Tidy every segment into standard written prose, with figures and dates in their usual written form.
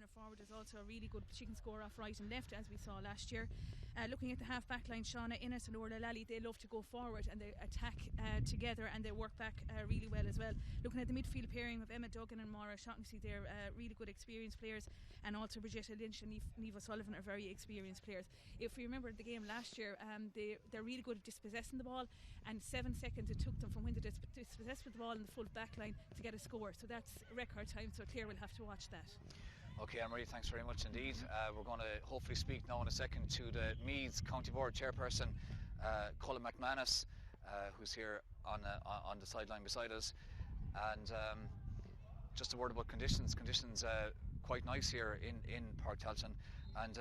corner forward is also a really good. She can score off right and left, as we saw last year. Looking at the half back line, Shauna Innes and Orla Lally, they love to go forward and they attack together, and they work back really well as well. Looking at the midfield pairing of Emma Duggan and Maura Shaughnessy, they're really good experienced players, and also Brigitte Lynch and Neva Sullivan are very experienced players. If we remember the game last year, they're really good at dispossessing the ball, and 7 seconds it took them from when they dispossessed with the ball in the full back line to get a score, so that's record time, so Clare will have to watch that. Okay, Anne-Marie, thanks very much indeed. We're going to hopefully speak now in a second to the Meath County Board chairperson, Colm McManus, who's here on the sideline beside us. And just a word about conditions. Conditions quite nice here in Park Talton. And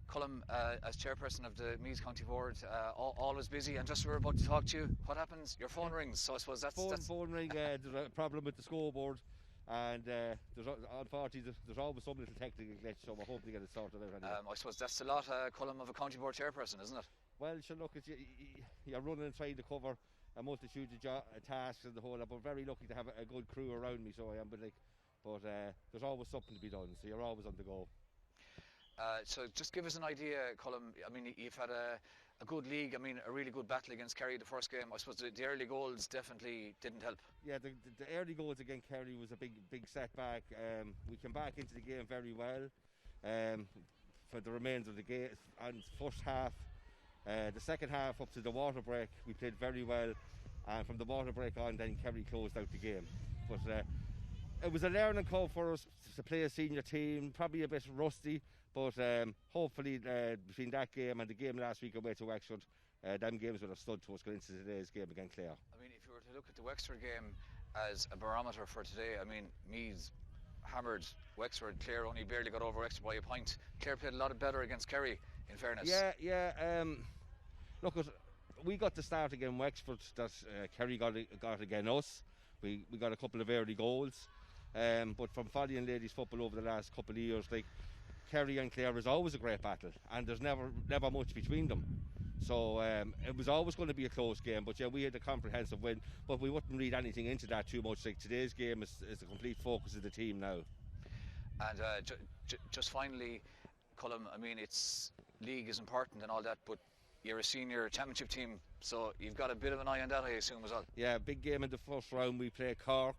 Colm, as chairperson of the Meath County Board, always busy, and just we're about to talk to you. What happens? Your phone rings, so I suppose that's phone ring. There's a problem with the scoreboard. And unfortunately, there's always some little technical glitch, so we're hoping to get it sorted out anyway. I suppose that's a lot, Colm, of a county board chairperson, isn't it? Well, sure, look, you're running and trying to cover a multitude of tasks and the whole lot, but very lucky to have a good crew around me, so I am. But there's always something to be done, so you're always on the go. So just give us an idea, Colm. I mean, you've had a good league. I mean, a really good battle against Kerry the first game. I suppose the early goals definitely didn't help. Yeah, the early goals against Kerry was a big setback. We came back into the game very well for the remainder of the game and first half. The second half up to the water break, we played very well, and from the water break on, then Kerry closed out the game. But it was a learning curve for us to play a senior team, probably a bit rusty, but hopefully between that game and the game last week away to Wexford, them games would have stood to us going into today's game against Clare. I mean, if you were to look at the Wexford game as a barometer for today, I mean, Meath hammered Wexford. Clare only barely got over Wexford by a point. Clare played a lot better against Kerry, in fairness. Yeah. Look, we got the start against Wexford that Kerry got against us. We got a couple of early goals. But from following ladies football over the last couple of years, like Kerry and Clare is always a great battle, and there's never much between them. So it was always going to be a close game. But yeah, we had a comprehensive win, but we wouldn't read anything into that too much. Like today's game is the complete focus of the team now. And just finally, Colm, I mean, it's league is important and all that, but you're a senior championship team, so you've got a bit of an eye on that, I assume, as well. Yeah, big game in the first round. We play Cork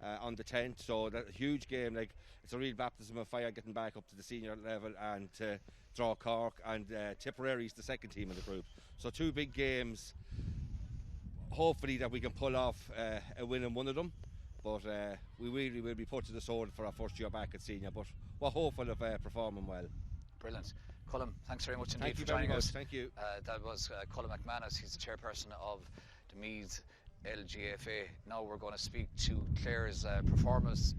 on the 10th, so that's a huge game. Like, it's a real baptism of fire getting back up to the senior level and to draw Cork, and Tipperary is the second team in the group. So two big games. Hopefully that we can pull off a win in one of them, but we really will be put to the sword for our first year back at senior, but we're hopeful of performing well. Brilliant. Colm, thanks very much indeed for joining us. Thank you. That was Colm McManus. He's the chairperson of the Meath LGFA. Now we're going to speak to Clare's performance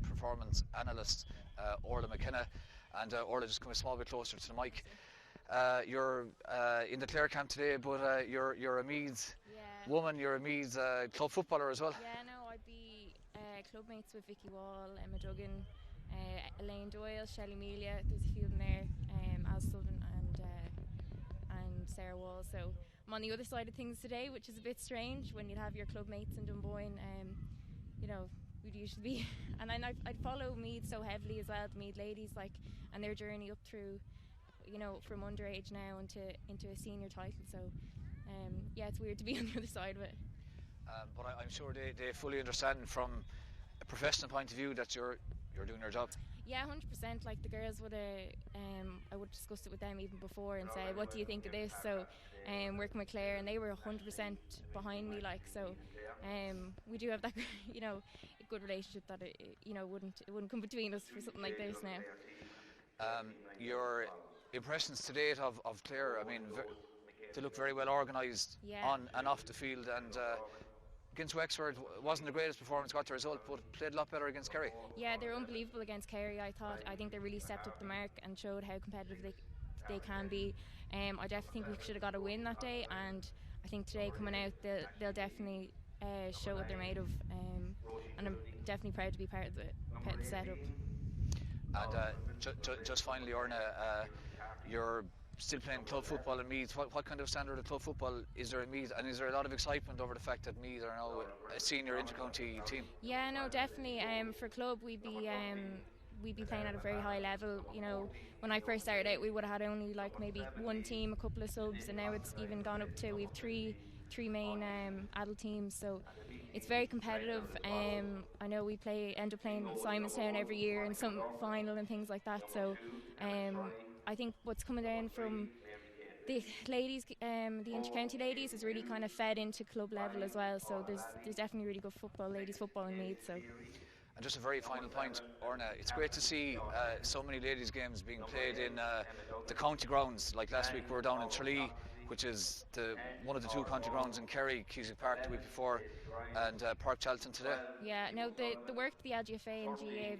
analyst, Orla McKenna. And Orla, just come a small bit closer to the mic. You're in the Clare camp today, but you're a Meath woman. You're a Meath club footballer as well. Yeah, no, I'd be club mates with Vicky Wall, Emma Duggan, Elaine Doyle, Shelley Melia. There's a few of them there, Al Sullivan and Sarah Wall. So I'm on the other side of things today, which is a bit strange when you'd have your club mates in Dunboyne. You know, we'd usually be, and then I'd follow Meath so heavily as well, the Meath ladies, like, and their journey up through, you know, from underage now into a senior title. So yeah, it's weird to be on the other side of it. But I'm sure they fully understand from a professional point of view that you're doing your job. Yeah, 100%. Like, the girls would have, I would discuss it with them even before and say, what do you think of this? So working with Clare, and they were 100% behind me, like, so we do have that, you know, a good relationship that it wouldn't come between us for something like this now. Your impressions to date of Clare, I mean, they look very well organised on and off the field, and against Wexford wasn't the greatest performance, got the result, but played a lot better against Kerry. Yeah, they're unbelievable against Kerry. I think they really stepped up the mark and showed how competitive they can be. I definitely think we should have got a win that day, and I think today coming out they'll definitely show what they're made of, and I'm definitely proud to be part of the setup. And just finally, Orna, you're still playing club football in Meath. What kind of standard of club football is there in Meath, and is there a lot of excitement over the fact that Meath are now a senior intercounty team? Yeah, no, definitely. For club, we'd be we'd be playing at a very high level. You know, when I first started out, we would have had only like maybe one team, a couple of subs, and now it's even gone up to, we've three main adult teams, so it's very competitive. I know we end up playing Simonstown every year in some final and things like that, so I think what's coming down from the ladies, the inter-county ladies, is really kind of fed into club level as well, so there's definitely really good football, ladies football in Meath. So. And just a very final point, Orna, it's great to see so many ladies games being played in the county grounds. Like last week we were down in Tralee, which is one of the two county grounds in Kerry, Cusack Park the week before, and Park Charlton today. Yeah, no, the work the LGFA and GA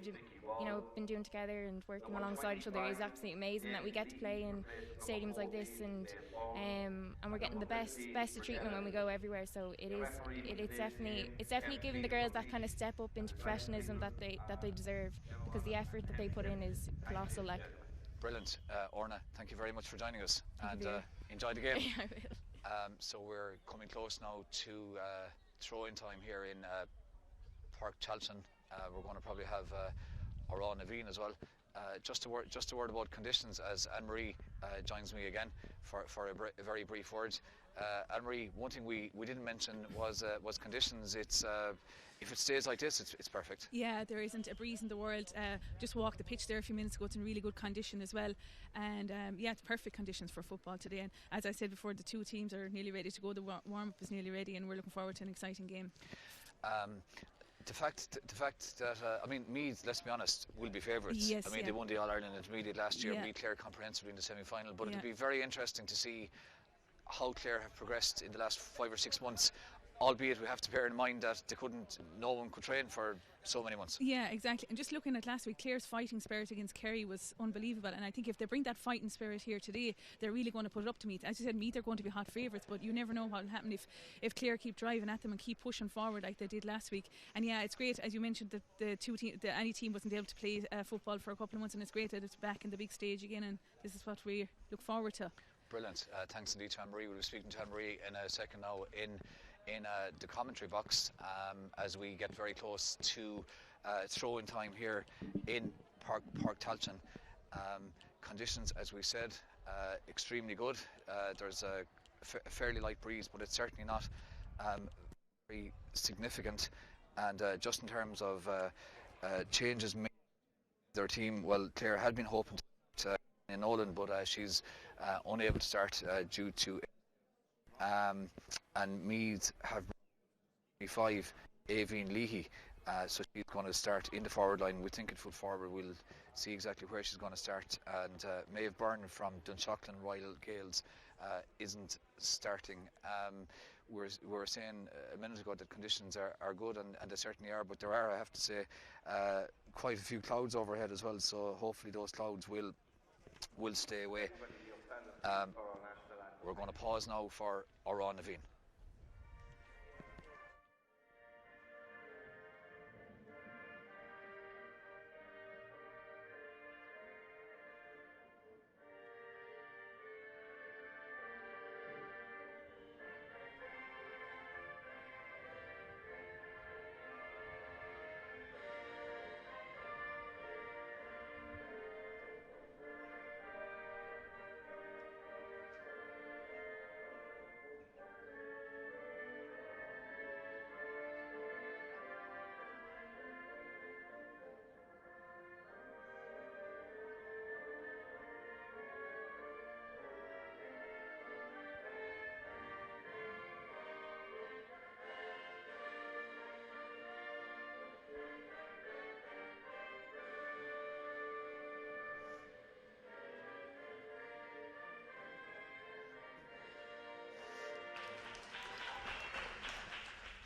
have been doing together and working alongside each other is absolutely amazing, that we get to play in stadiums like this, and we're getting the best of treatment when we go everywhere. So it's definitely giving the girls that kind of step up into professionalism that they deserve, because the effort that they put in is colossal. Like. Brilliant. Orna, thank you very much for joining us, and enjoy the game. I will. So we're coming close now to throw-in time here in Park Charlton. We're going to probably have Orla McKenna as well. Just a word about conditions as Anne-Marie joins me again for a very brief word. Anne-Marie, one thing we didn't mention was conditions. It's if it stays like this, it's perfect. Yeah, there isn't a breeze in the world. Just walked the pitch there a few minutes ago. It's in really good condition as well, and it's perfect conditions for football today. And as I said before, the two teams are nearly ready to go. The warm-up is nearly ready, and we're looking forward to an exciting game. The fact that Meath, let's be honest, will be favourites. Yes, they won the All-Ireland Intermediate last year, beat Clare comprehensively in the semi-final, but it'll be very interesting to see how Clare have progressed in the last 5 or 6 months, albeit we have to bear in mind that no one could train for so many months. Yeah, exactly. And just looking at last week, Clare's fighting spirit against Kerry was unbelievable, and I think if they bring that fighting spirit here today, they're really going to put it up to Meath. As you said, Meath are going to be hot favourites, but you never know what will happen if Clare keep driving at them and keep pushing forward like they did last week. And yeah, it's great, as you mentioned, that any team wasn't able to play football for a couple of months, and it's great that it's back in the big stage again, and this is what we look forward to. Brilliant. Thanks indeed to Anne-Marie. We'll be speaking to Anne-Marie in a second now in the commentary box as we get very close to throw-in time here in Park Charlton. Conditions, as we said, extremely good. There's a fairly light breeze, but it's certainly not very significant. And just in terms of changes made their team, well, Clare had been hoping to in Nolan, but she's unable to start due to and Meath have 5 Aoibhinn Leahy, so she's going to start in the forward line. We think at full forward. We'll see exactly where she's going to start. And Maeve Byrne from Dunshaughlin Royal Gaels isn't starting. We were saying a minute ago that conditions are good, and they certainly are, but there are, I have to say, quite a few clouds overhead as well, so hopefully those clouds will stay away. We're going to pause now for Orla McKenna.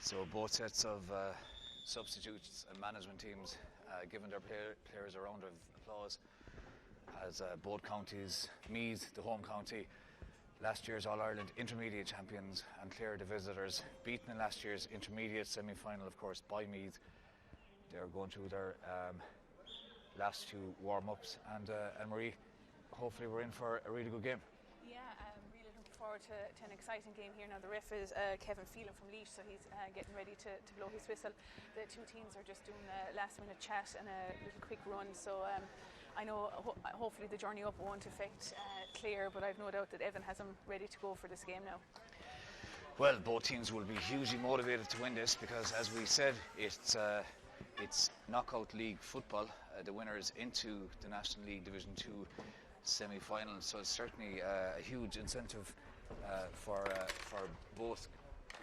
So both sets of substitutes and management teams given their players a round of applause as both counties, Meath, the home county, last year's All-Ireland Intermediate champions, and Clare, the visitors, beaten in last year's Intermediate semi-final, of course, by Meath. They're going through their last 2 warm-ups, and Marie, hopefully we're in for a really good game. Yeah, I'm really looking forward to an exciting game here. Now the ref is Kevin Phelan from Leash, so he's getting ready to blow his whistle. The two teams are just doing a last minute chat and a little quick run, so I know hopefully the journey up won't affect Clare, but I've no doubt that Evan has them ready to go for this game now. Well, both teams will be hugely motivated to win this because, as we said, it's knockout league football. The winner is into the National League Division 2 semi-final, so it's certainly a huge incentive for both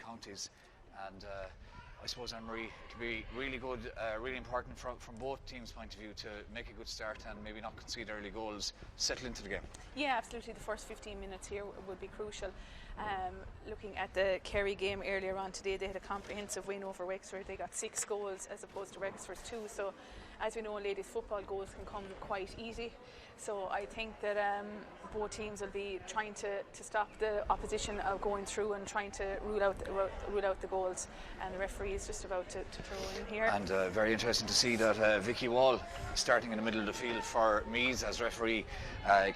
counties. And I suppose, Anne-Marie, it will be really good, really important from both teams' point of view to make a good start and maybe not concede early goals, settle into the game. Yeah, absolutely. The first 15 minutes here would be crucial. Looking at the Kerry game earlier on today, they had a comprehensive win over Wexford. They got 6 goals as opposed to Wexford's 2. So, as we know, in ladies football, goals can come quite easy. So I think that both teams will be trying to stop the opposition of going through and trying to rule out the goals. And the referee is just about to throw in here. And very interesting to see that Vicky Wall starting in the middle of the field for Meath as referee.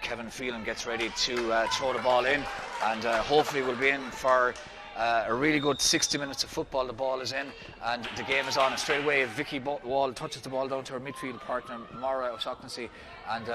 Kevin Phelan gets ready to throw the ball in, and hopefully will be in for a really good 60 minutes of football. The ball is in and the game is on, and straight away Vicky Wall touches the ball down to her midfield partner Maura O'Shaughnessy, and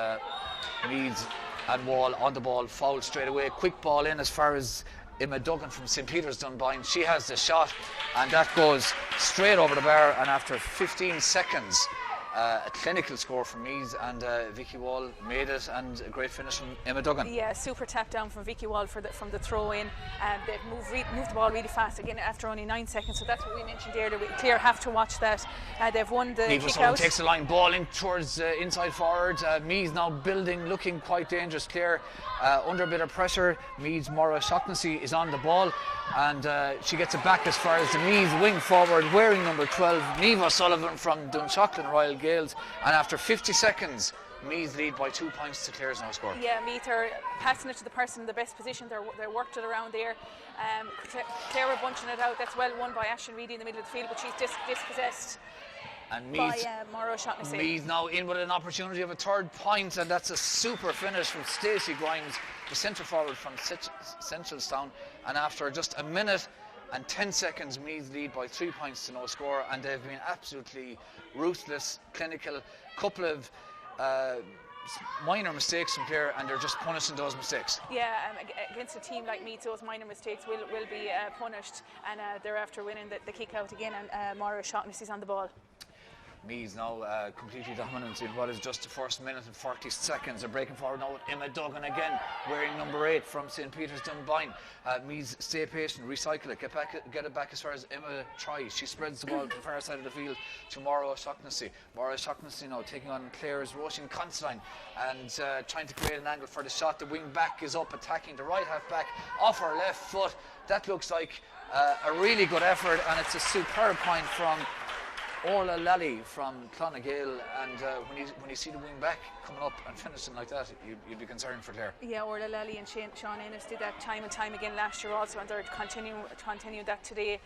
Meath and Wall on the ball, fouled straight away. Quick ball in as far as Emma Duggan from St. Peter's Dunboyne. She has the shot and that goes straight over the bar, and after 15 seconds a clinical score from Meath, and Vicky Wall made it, and a great finish from Emma Duggan. Yeah, super tap down from Vicky Wall from the throw in, and they've moved the ball really fast again after only 9 seconds. So that's what we mentioned earlier. Clare have to watch that. They've won the kick out. Takes the line ball in towards inside forward. Meath now building, looking quite dangerous. Clare under a bit of pressure. Meath's Maura O'Shaughnessy is on the ball, and she gets it back as far as the Meath wing forward wearing number 12, Niamh O'Sullivan from Dunshaughlin Royal Gaels, and after 50 seconds Meath lead by 2 points to Clare's now score. Yeah, Meath are passing it to the person in the best position. They're worked it around there. Clare are bunching it out. That's well won by Ashton Reedy in the middle of the field, but she's dispossessed. And Meath, by Maura O'Shaughnessy. Meath now in with an opportunity of a 3rd point, and that's a super finish from Stacey Grimes, the centre forward from Centralstown. And after just a minute and 10 seconds, Meath lead by 3 points to no score, and they've been absolutely ruthless, clinical. Couple of minor mistakes from Clare, and they're just punishing those mistakes. Yeah, against a team like Meath, those minor mistakes will be punished, and they're after winning the kick out again, and Maura O'Shaughnessy's on the ball. Meath now completely dominant in what is just the first minute and 40 seconds. They're breaking forward now with Emma Duggan again, wearing number 8 from St. Peter's Dunboyne. Meath stay patient, recycle it, get it back as far as Emma tries. She spreads the ball to the far side of the field to Maura O'Shaughnessy. Maura O'Shaughnessy now taking on Clare's Roisin Considine and trying to create an angle for the shot. The wing back is up, attacking the right half back off her left foot. That looks like a really good effort, and it's a superb point from Orla Lally from Clonagale, and when you see the wing back coming up and finishing like that, you'd be concerned for Clare. Yeah, Orla Lally and Sean Ennis did that time and time again last year also, and they're continuing that today.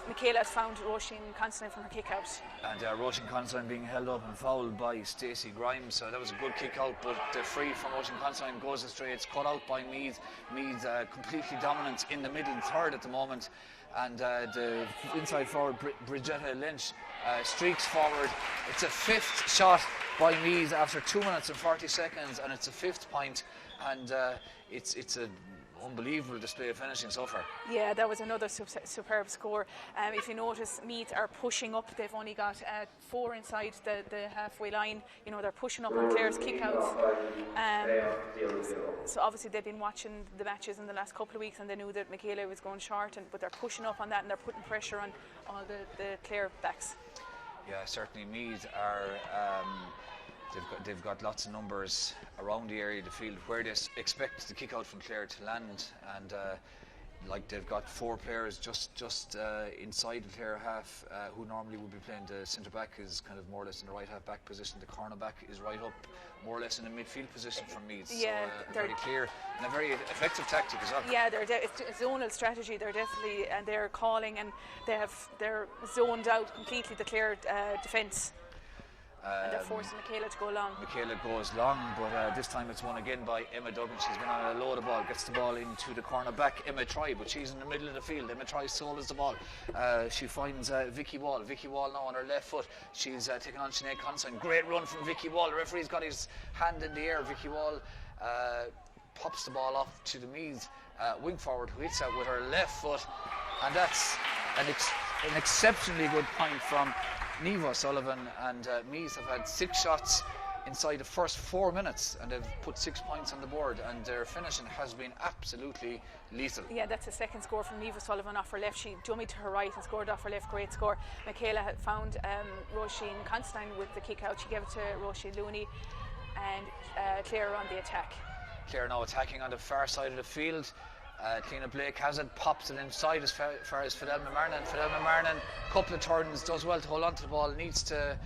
Michaela has found Roisin Considine from her kick out. And Roisin Considine being held up and fouled by Stacey Grimes, so that was a good kick out, but the free from Roisin Considine goes astray. It's cut out by Meath. Meath completely dominant in the middle and 3rd at the moment. And the inside forward Bridgetta Lynch streaks forward. It's a 5th shot by Meath after 2 minutes and 40 seconds, and it's a 5th point, and it's an unbelievable display of finishing so far. Yeah, that was another superb score. If you notice, Meath are pushing up. They've only got 4 inside the halfway line. You know, they're pushing up on Clare's kickouts. So obviously they've been watching the matches in the last couple of weeks, and they knew that Michaela was going short, but they're pushing up on that, and they're putting pressure on all the Clare backs. Yeah, certainly Meath are. They've got lots of numbers around the area of the field where they expect the kick out from Clare to land, and like they've got 4 players just inside the Clare half who normally would be playing. The centre back is kind of more or less in the right half back position. The corner back is right up more or less in the midfield position from Meath. Yeah, so very clear and a very effective tactic as well. Yeah, it's a zonal strategy. They're definitely, and they're calling, and they're zoned out completely the Clare defence. And they're forcing Michaela to go long. Michaela goes long, but this time it's won again by Emma Duggan. She's been on a load of ball, gets the ball into the corner back. Emma Troy, but she's in the middle of the field. Emma Troy solos the ball. She finds Vicky Wall. Vicky Wall now on her left foot. She's taking on Sinead Considine. Great run from Vicky Wall. The referee's got his hand in the air. Vicky Wall pops the ball off to the Meath wing forward, who hits that with her left foot, and that's an exceptionally good point from Niamh O'Sullivan. And Meath have had 6 shots inside the first 4 minutes, and they've put 6 points on the board, and their finishing has been absolutely lethal. Yeah, that's a second score from Niamh O'Sullivan off her left. She dummied to her right and scored off her left. Great score. Michaela had found Roisin Considine with the kick out. She gave it to Roisin Looney, and Clare on the attack. Clare now attacking on the far side of the field. Cliona Blake has it, pops it inside as far as Fidel McMarnan. Fidel McMarnan, couple of turns, does well to hold on to the ball, needs to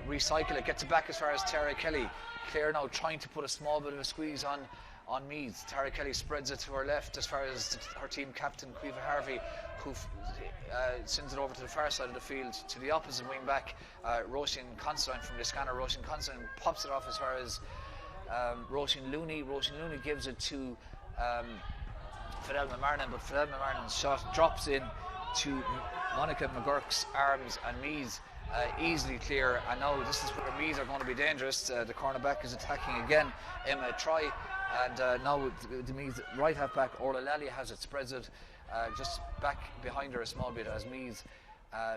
recycle it, gets it back as far as Tara Kelly. Clare now trying to put a small bit of a squeeze on Meath. Tara Kelly spreads it to her left as far as her team captain, Caoimhe Harvey, who sends it over to the far side of the field to the opposite wing back. Roisin Considine from the scanner. Roisin Considine pops it off as far as Roisin Looney. Roisin Looney gives it to Fidel McMarnan, but Fidel McMarnan's shot drops in to Monica McGurk's arms, and Meath easily clear. And now this is where Meath are going to be dangerous. The cornerback is attacking again, Emma Troy, and now the Meath right half back Orla Lally has it, spreads it just back behind her a small bit as Meath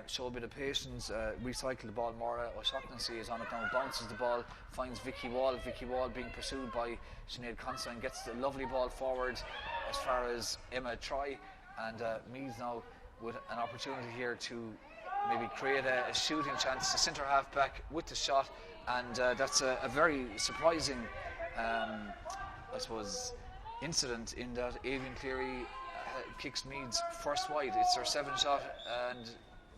show a bit of patience, recycle the ball. Maura O'Shaughnessy is on it now, bounces the ball, finds Vicky Wall. Vicky Wall being pursued by Sinead Considine, gets the lovely ball forward as far as Emma Troy, and Meath now with an opportunity here to maybe create a shooting chance. The centre half back with the shot, and that's a very surprising I suppose incident, in that Aoibhinn Cleary kicks Meath's first wide. It's their 7th shot and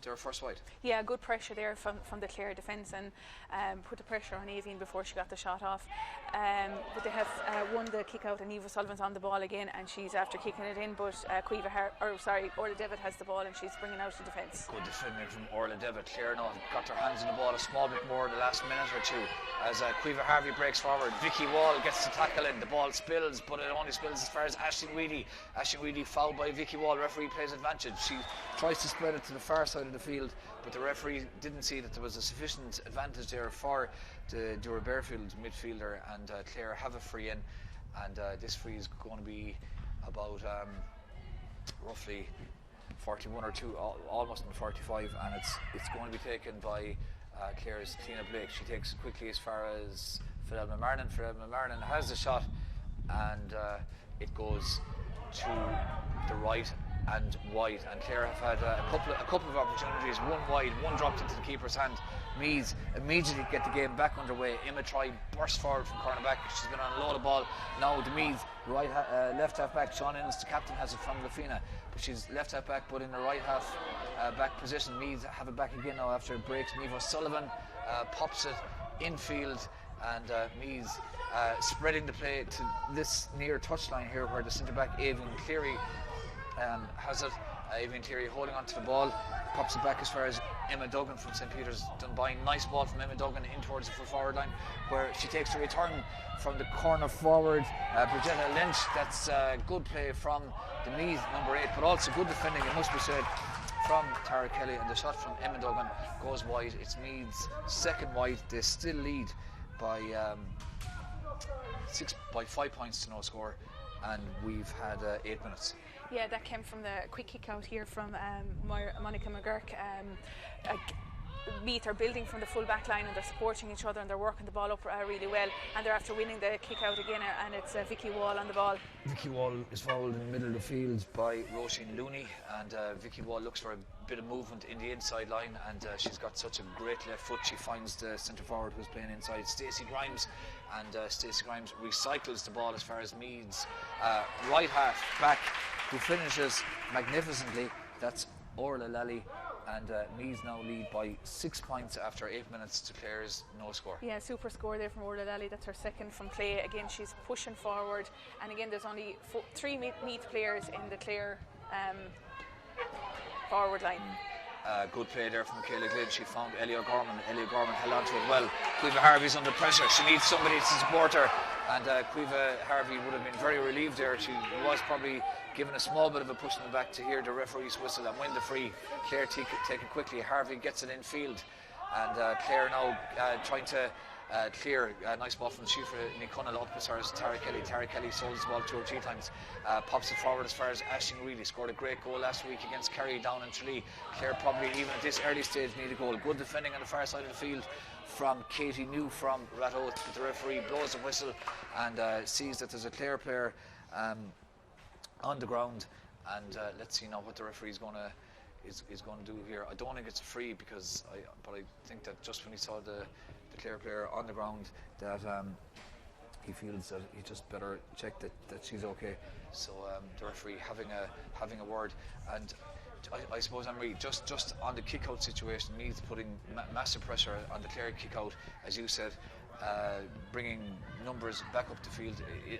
their first wide. Yeah, good pressure there from the Clare defence, and put the pressure on Aoibhinn before she got the shot off. But they have won the kick out, and Niamh O'Sullivan's on the ball again, and she's after kicking it in, but Orla Devitt has the ball, and she's bringing out the defence. Good defending from Orla Devitt. Clare now got their hands on the ball a small bit more the last minute or two as Caoimhe Harvey breaks forward. Vicky Wall gets the tackle in, the ball spills, but it only spills as far as Aisling Weedy. Aisling Weedy fouled by Vicky Wall. Referee plays advantage. She tries to spread it to the far side of the field, but the referee didn't see that there was a sufficient advantage there for the Dura Bearfield midfielder, and Clare have a free in, and this free is going to be about roughly 41 or 2, almost in 45, and it's going to be taken by Clare's Cliona Blake. She takes it quickly as far as Fidel McMarnan. Fidel McMarnan has the shot, and it goes to the right and wide, and Clare have had a couple of opportunities, one wide, one dropped into the keeper's hand. Meath immediately get the game back underway. Emma Troy bursts forward from cornerback. She's been on a load of ball. Now the Meath left half back, Sean Innes, the captain, has it from Lafina, but she's left half back, but in the right half back position. Meath have it back again now after it breaks. Niamh O'Sullivan pops it infield, and Meath spreading the play to this near touchline here, where the centre back Aoibhinn Cleary has it. Aoibhinn Cleary holding on to the ball, pops it back as far as Emma Duggan from St. Peter's Dunboyne. Nice ball from Emma Duggan in towards the full forward line, where she takes a return from the corner forward, Bridgetta Lynch. That's good play from the Meath number 8, but also good defending, it must be said, from Tara Kelly, and the shot from Emma Duggan goes wide. It's Meath's 2nd wide. They still lead by 5 points to no score, and we've had 8 minutes. Yeah, that came from the quick kick out here from Monica McGurk. Meath are building from the full back line, and they're supporting each other, and they're working the ball up really well, and they're after winning the kick out again, and it's Vicky Wall on the ball. Vicky Wall is fouled in the middle of the field by Roisin Looney, and Vicky Wall looks for a bit of movement in the inside line, and she's got such a great left foot. She finds the centre forward who's playing inside, Stacey Grimes, and Stacey Grimes recycles the ball as far as Meath's right half back, who finishes magnificently. That's Orla Lally, and Meath now lead by 6 points after 8 minutes to Clare's no score. Yeah, super score there from Orla Lally. That's her 2nd from play. Again, she's pushing forward, and again there's only 3 Meath players in the Clare forward line. Good play there from Michaela Glynn. She found Ellie O'Gorman. Ellie O'Gorman held on to it well. Cueva Harvey's under pressure. She needs somebody to support her. And Cueva Harvey would have been very relieved there. She was probably given a small bit of a push in the back to hear the referee's whistle and win the free. Clare take it quickly. Harvey gets it in field. And Clare now trying to clear. Nice ball from Shifra Nicunnell up as far as Tara Kelly. Tara Kelly sold the ball 2 or 3 times. Pops it forward as far as Aisling Reilly. Scored a great goal last week against Kerry down in Tralee. Clare probably even at this early stage need a goal. Good defending on the far side of the field from Katie New from Ratoath. But the referee blows a whistle and sees that there's a Clare player on the ground. And let's see now what the referee is going to do here. I don't think it's a free because but I think that just when he saw the Clare player on the ground that he feels that he just better check that she's okay. So the referee having a word. And I suppose, Anne-Marie, just on the kick-out situation, Meath putting massive pressure on the Clare kick-out, as you said, bringing numbers back up the field.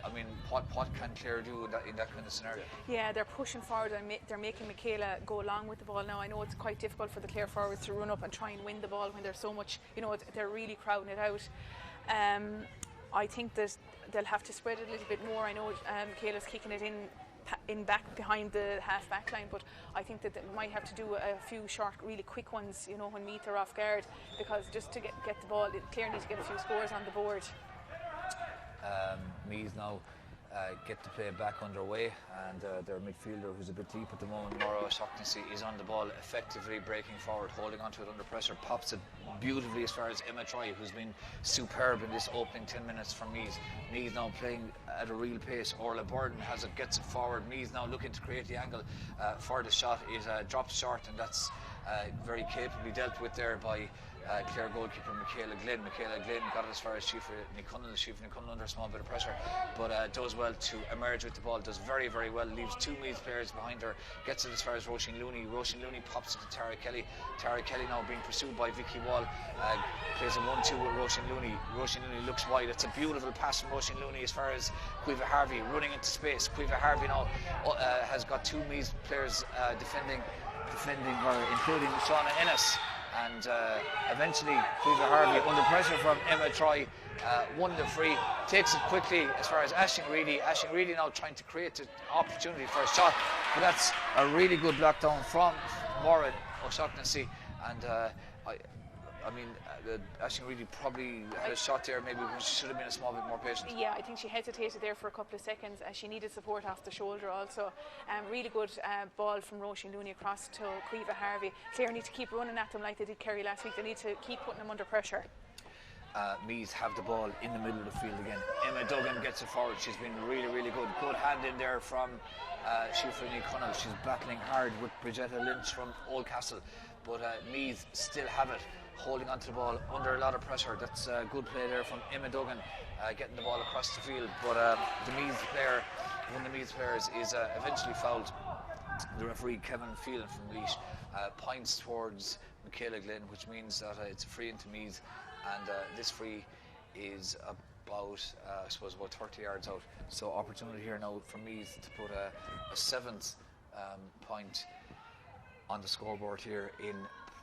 I mean, what can Clare do in that kind of scenario? Yeah, they're pushing forward and they're making Michaela go along with the ball now. I know it's quite difficult for the Clare forwards to run up and try and win the ball when there's so much, they're really crowding it out. I think that they'll have to spread it a little bit more. I know Michaela's kicking it in back behind the half back line, but I think that they might have to do a few short, really quick ones, when Meath are off guard, because just to get the ball, Clare needs to get a few scores on the board. Meath now get the play back underway, and their midfielder, who's a bit deep at the moment, Maura O'Shaughnessy, is on the ball, effectively breaking forward, holding onto it under pressure, pops it beautifully as far as Emma Troy, who's been superb in this opening 10 minutes from Meath. Meath now playing at a real pace. Orla Burden has it, gets it forward. Meath now looking to create the angle for the shot. It drops short, and that's very capably dealt with there by Clare goalkeeper Michaela Glynn. Michaela Glynn got it as far as Shifra Nicunnell. Shifra Nicunnell under a small bit of pressure, but does well to emerge with the ball, does very, very well, leaves 2 Meath players behind her, gets it as far as Roisin Looney. Roisin Looney pops it to Tara Kelly. Tara Kelly now being pursued by Vicky Wall, plays a 1-2 with Roisin Looney. Roisin Looney looks wide. It's a beautiful pass from Roisin Looney as far as Cueva Harvey running into space. Cueva Harvey now has got 2 Meath players defending her, including Shauna Ennis. And eventually Cueva Harvey, under pressure from Emma Troy, won the free, takes it quickly as far as Aisling Reilly. Aisling Reilly now trying to create an opportunity for a shot, but that's a really good block down from Maura O'Shaughnessy. And I mean, Aisling Reilly probably had a shot there, maybe she should have been a small bit more patient. Yeah, I think she hesitated there for a couple of seconds as she needed support off the shoulder also. Really good ball from Roisin Looney across to Cueva Harvey. Clare need to keep running at them like they did Kerry last week. They need to keep putting them under pressure. Meath have the ball in the middle of the field again. Emma Duggan gets it forward. She's been really, really good. Good hand in there from Shifra Nicunnell. She's battling hard with Bridgetta Lynch from Oldcastle, but Meath still have it, holding onto the ball under a lot of pressure. That's a good play there from Emma Duggan, getting the ball across the field. But the Meath player, one of the Meath players, is eventually fouled. The referee, Kevin Phelan from Laois, points towards Michaela Glynn, which means that it's a free into Meath, and this free is about, I suppose, about 30 yards out. So opportunity here now for Meath to put a 7th point on the scoreboard here in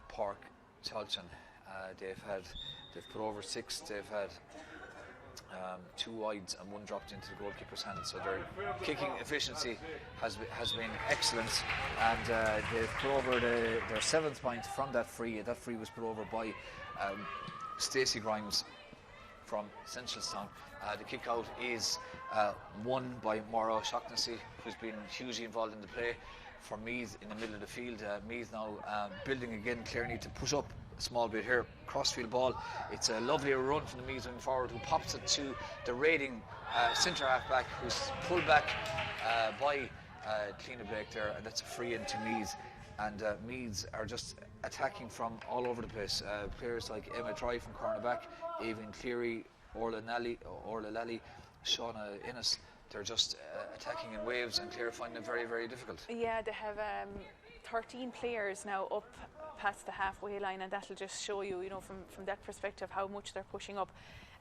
Park Chalchan. They've put over 6. They've had 2 wides and 1 dropped into the goalkeeper's hand. So their kicking efficiency has been excellent, and they've put over their 7th point from that free. That free was put over by Stacey Grimes from Centralstown. The kick out is won by Maura O'Shaughnessy, who's been hugely involved in the play for Meath in the middle of the field. Meath now building again. Clare need to push up a small bit here. Crossfield ball. It's a lovely run from the Meath wing forward, who pops it to the raiding centre half back, who's pulled back by Cliona Blake there, and that's a free into Meath. And Meaths are just attacking from all over the place. Players like Emma Troy from cornerback, Eamon Cleary, Orla Lally, Shauna Ennis, they're just attacking in waves, and Clare finding it very, very difficult. Yeah, they have 13 players now up past the halfway line, and that'll just show you, from that perspective, how much they're pushing up.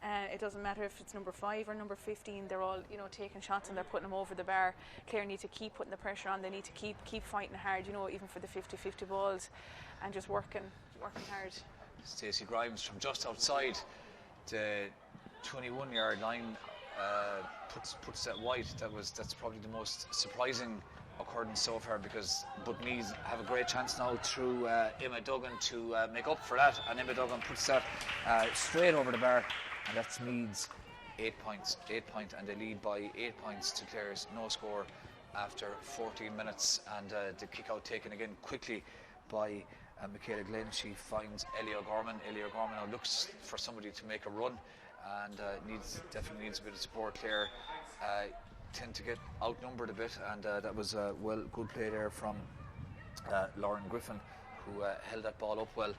It doesn't matter if it's number 5 or number 15, they're all, you know, taking shots and they're putting them over the bar. Clare need to keep putting the pressure on. They need to keep fighting hard, you know, even for the 50-50 balls, and just working hard. Stacey Grimes from just outside the 21-yard line puts that wide. That's probably the most surprising occurrence so far, but Meath have a great chance now through Emma Duggan to make up for that, and Emma Duggan puts that straight over the bar, and that's Meath's 8 points, and they lead by 8 points to Clare's no score after 14 minutes, and the kick out taken again quickly by Michaela Glenn. She finds Ellie O'Gorman. Ellie O'Gorman now looks for somebody to make a run, and definitely needs a bit of support. Clare tend to get outnumbered a bit, and that was a good play there from Lauren Griffin, who held that ball up well,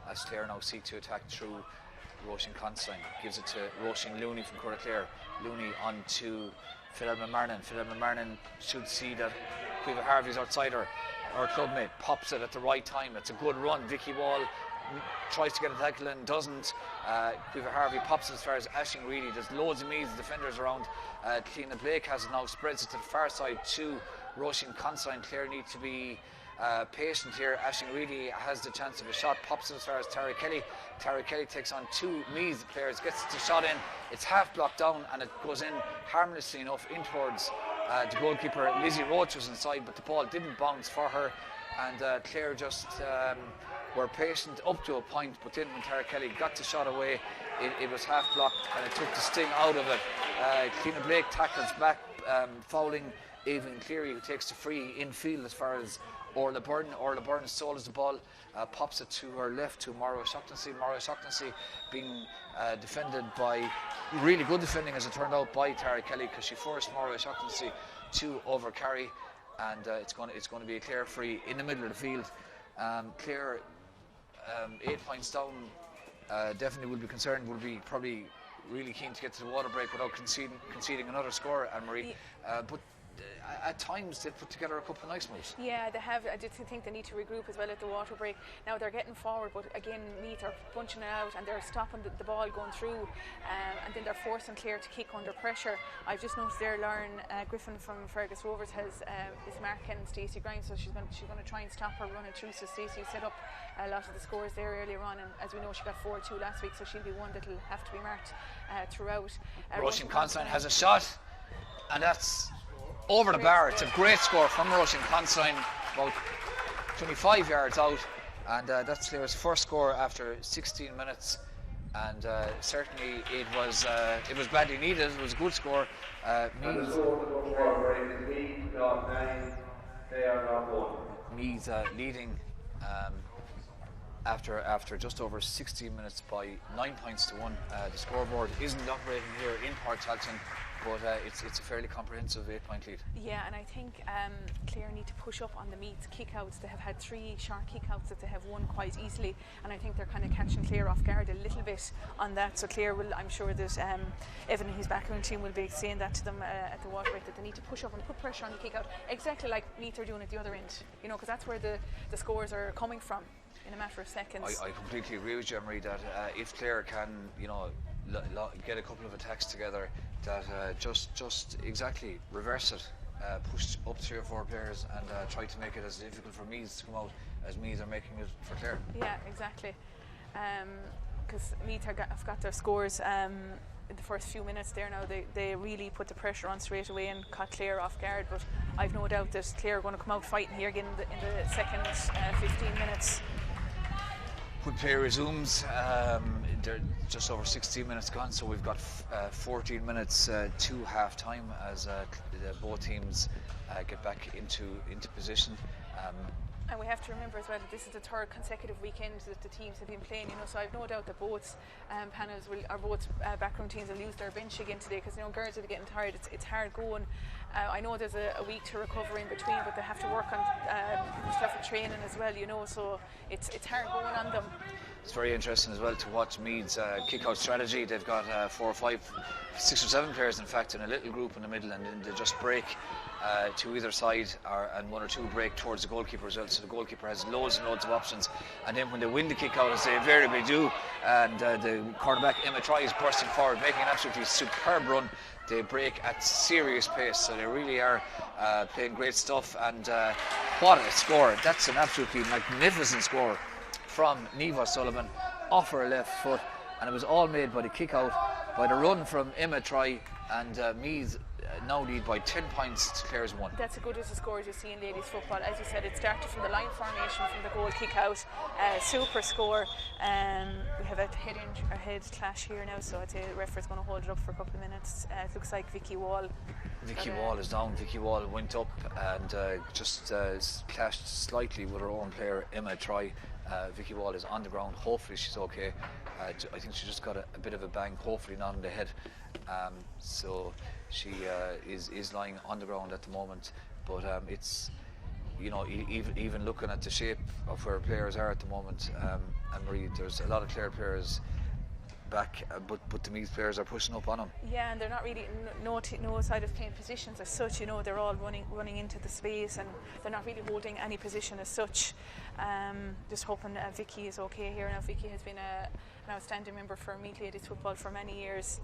as Clare now seek to attack through Roisin Constantine. Gives it to Roisin Looney from Clare. Looney on to Philip McMarnan. Philip McMarnan should see that Quiva Harvey's outside her clubmate, pops it at the right time. It's a good run. Vicky Wall tries to get a tackle and doesn't. Quiva Harvey pops it as far as Aisling Reedy. There's loads of Meath defenders around. Tina Blake has it now, spreads it to the far side to Roisin Constantine. Clare need to be patient here. Aisling Reedy has the chance of a shot, pops it as far as Tara Kelly. Tara Kelly takes on 2 Meath players, gets the shot in. It's half blocked down, and it goes in harmlessly enough in towards the goalkeeper. Lizzie Roach was inside, but the ball didn't bounce for her, and Clare just were patient up to a point, but then when Tara Kelly got the shot away, it was half blocked, and it took the sting out of it. Tina Blake tackles back, fouling Evelyn Cleary, who takes the free infield as far as Orla Byrne. Orla Byrne solos the ball, pops it to her left to Maura O'Shaughnessy. Maura O'Shaughnessy being defended by, really good defending as it turned out, by Tara Kelly, because she forced Maura O'Shaughnessy to overcarry, and it's going to be a Clare free in the middle of the field. Clare 8 points down, definitely will be concerned, will be probably really keen to get to the water break without conceding another score, Anne-Marie. But at times they've put together a couple of nice moves. Yeah, they have. I just think they need to regroup as well at the water break. Now they're getting forward, but again, Meath are bunching it out and they're stopping the ball going through, and then they're forcing Clare to kick under pressure. I've just noticed there Lauren Griffin from Fergus Rovers is marking Stacey Grimes, so she's going to try and stop her running through. So Stacey set up a lot of the scores there earlier on, and as we know, she got 4-2 last week, so she'll be one that'll have to be marked throughout. Roisin Constantine has a shot, and that's over the bar. It's a great score from Roisin Constantine, about 25 yards out, and that's Clare's first score after 16 minutes, and certainly it was badly needed. It was a good score. Meath leading after just over 16 minutes by 9 points to 1. The scoreboard isn't operating here in Port Talton, but it's a fairly comprehensive 8-point lead. Yeah, and I think Clare need to push up on the Meath kick-outs. They have had 3 short kick-outs that they have won quite easily, and I think they're kind of catching Clare off guard a little bit on that. So Clare will, I'm sure that Evan and his backroom team will be saying that to them at the water break, that they need to push up and put pressure on the kick-out, exactly like Meath are doing at the other end, you know, because that's where the scores are coming from in a matter of seconds. I completely agree with you, Emery, that if Clare can, you know, get a couple of attacks together, that just exactly reverse it, push up 3 or 4 players, and try to make it as difficult for Meath to come out as Meath are making it for Clare. Yeah, exactly. Because Meath have got their scores in the first few minutes there now. They really put the pressure on straight away and caught Clare off guard, but I've no doubt that Clare are going to come out fighting here again in the second 15 minutes. When play resumes, they're just over 16 minutes gone, so we've got 14 minutes to half time as both teams get back into position. And we have to remember as well that this is the 3rd consecutive weekend that the teams have been playing, you know, so I've no doubt that both both backroom teams will use their bench again today, because, you know, girls are getting tired. It's hard going, I know there's a week to recover in between, but they have to work on stuff with training as well, you know, so it's hard going on them. It's very interesting as well to watch Meath's kick-out strategy. They've got 4 or 5, 6 or 7 players, in fact, in a little group in the middle, and then they just break to either side, and 1 or 2 break towards the goalkeeper as well. So the goalkeeper has loads and loads of options. And then when they win the kick-out, as they invariably do, and the cornerback Eamon Murray is bursting forward, making an absolutely superb run. They break at serious pace, so they really are playing great stuff. And what a score! That's an absolutely magnificent score from Niamh O'Sullivan off her left foot, and it was all made by the kick out, by the run from Eamon Murray, and Meath now lead by 10 points to Clare's 1. That's as good as the scores you see in ladies football. As you said, it started from the line formation, from the goal kick out, super score. We have a head clash here now, so I'd say the referee's going to hold it up for a couple of minutes. It looks like Vicky Wall. Vicky Wall is down. Vicky Wall went up and just clashed slightly with her own player Eamon Murray. Vicky Wall is on the ground. Hopefully she's okay. I think she just got a bit of a bang, hopefully not on the head. So she is lying on the ground at the moment. But it's, you know, even looking at the shape of where players are at the moment, and Marie, there's a lot of Clare players back, but the Meath players are pushing up on them. Yeah, and they're not really no side of playing positions as such. You know, they're all running into the space, and they're not really holding any position as such. Just hoping Vicky is okay here. Now Vicky has been an outstanding member for Meath ladies football for many years.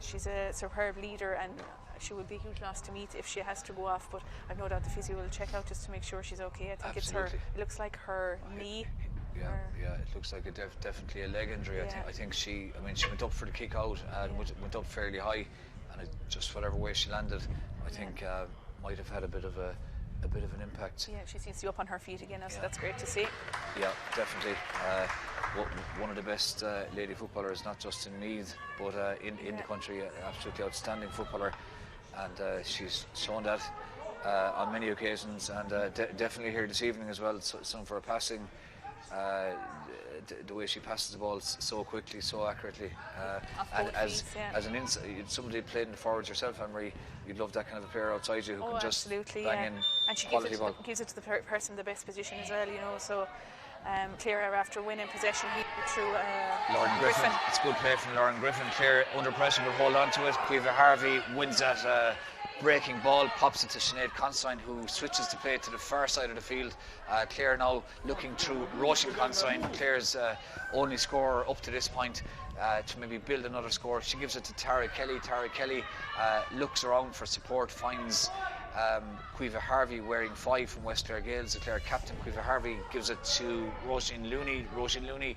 She's a superb leader, and she would be a huge loss to Meath if she has to go off. But I've no doubt the physio will check out just to make sure she's okay. I think Absolutely. It looks like her knee. Yeah, it looks like definitely a leg injury. Yeah. I think she went up for the kick out and went up fairly high, and it, just whatever way she landed, I think might have had a bit of an impact. Yeah, she seems to be up on her feet again now, so that's great to see. Yeah, definitely. One of the best lady footballers, not just in Meath, but in the country. Absolutely outstanding footballer, and she's shown that on many occasions, and definitely here this evening as well. Some for her passing. The way she passes the ball so quickly, so accurately, and as somebody played in the forwards yourself, Anne-Marie, you'd love that kind of a player outside you who can just bang in and she quality ball. gives it to the person in the best position as well, you know. So Clare, after winning possession through Lauren Griffin. It's good play from Lauren Griffin. Clare under pressure will hold on to it. Quiva Harvey wins that breaking ball, pops it to Sinead Consign, who switches the play to the far side of the field. Clare now looking through Roisin Consign, Clare's only scorer up to this point, to maybe build another score. She gives it to Tara Kelly. Tara Kelly looks around for support, finds Quiva Harvey wearing 5 from West Clare Gales, the Clare captain. Quiva Harvey gives it to Roisin Looney. Roisin Looney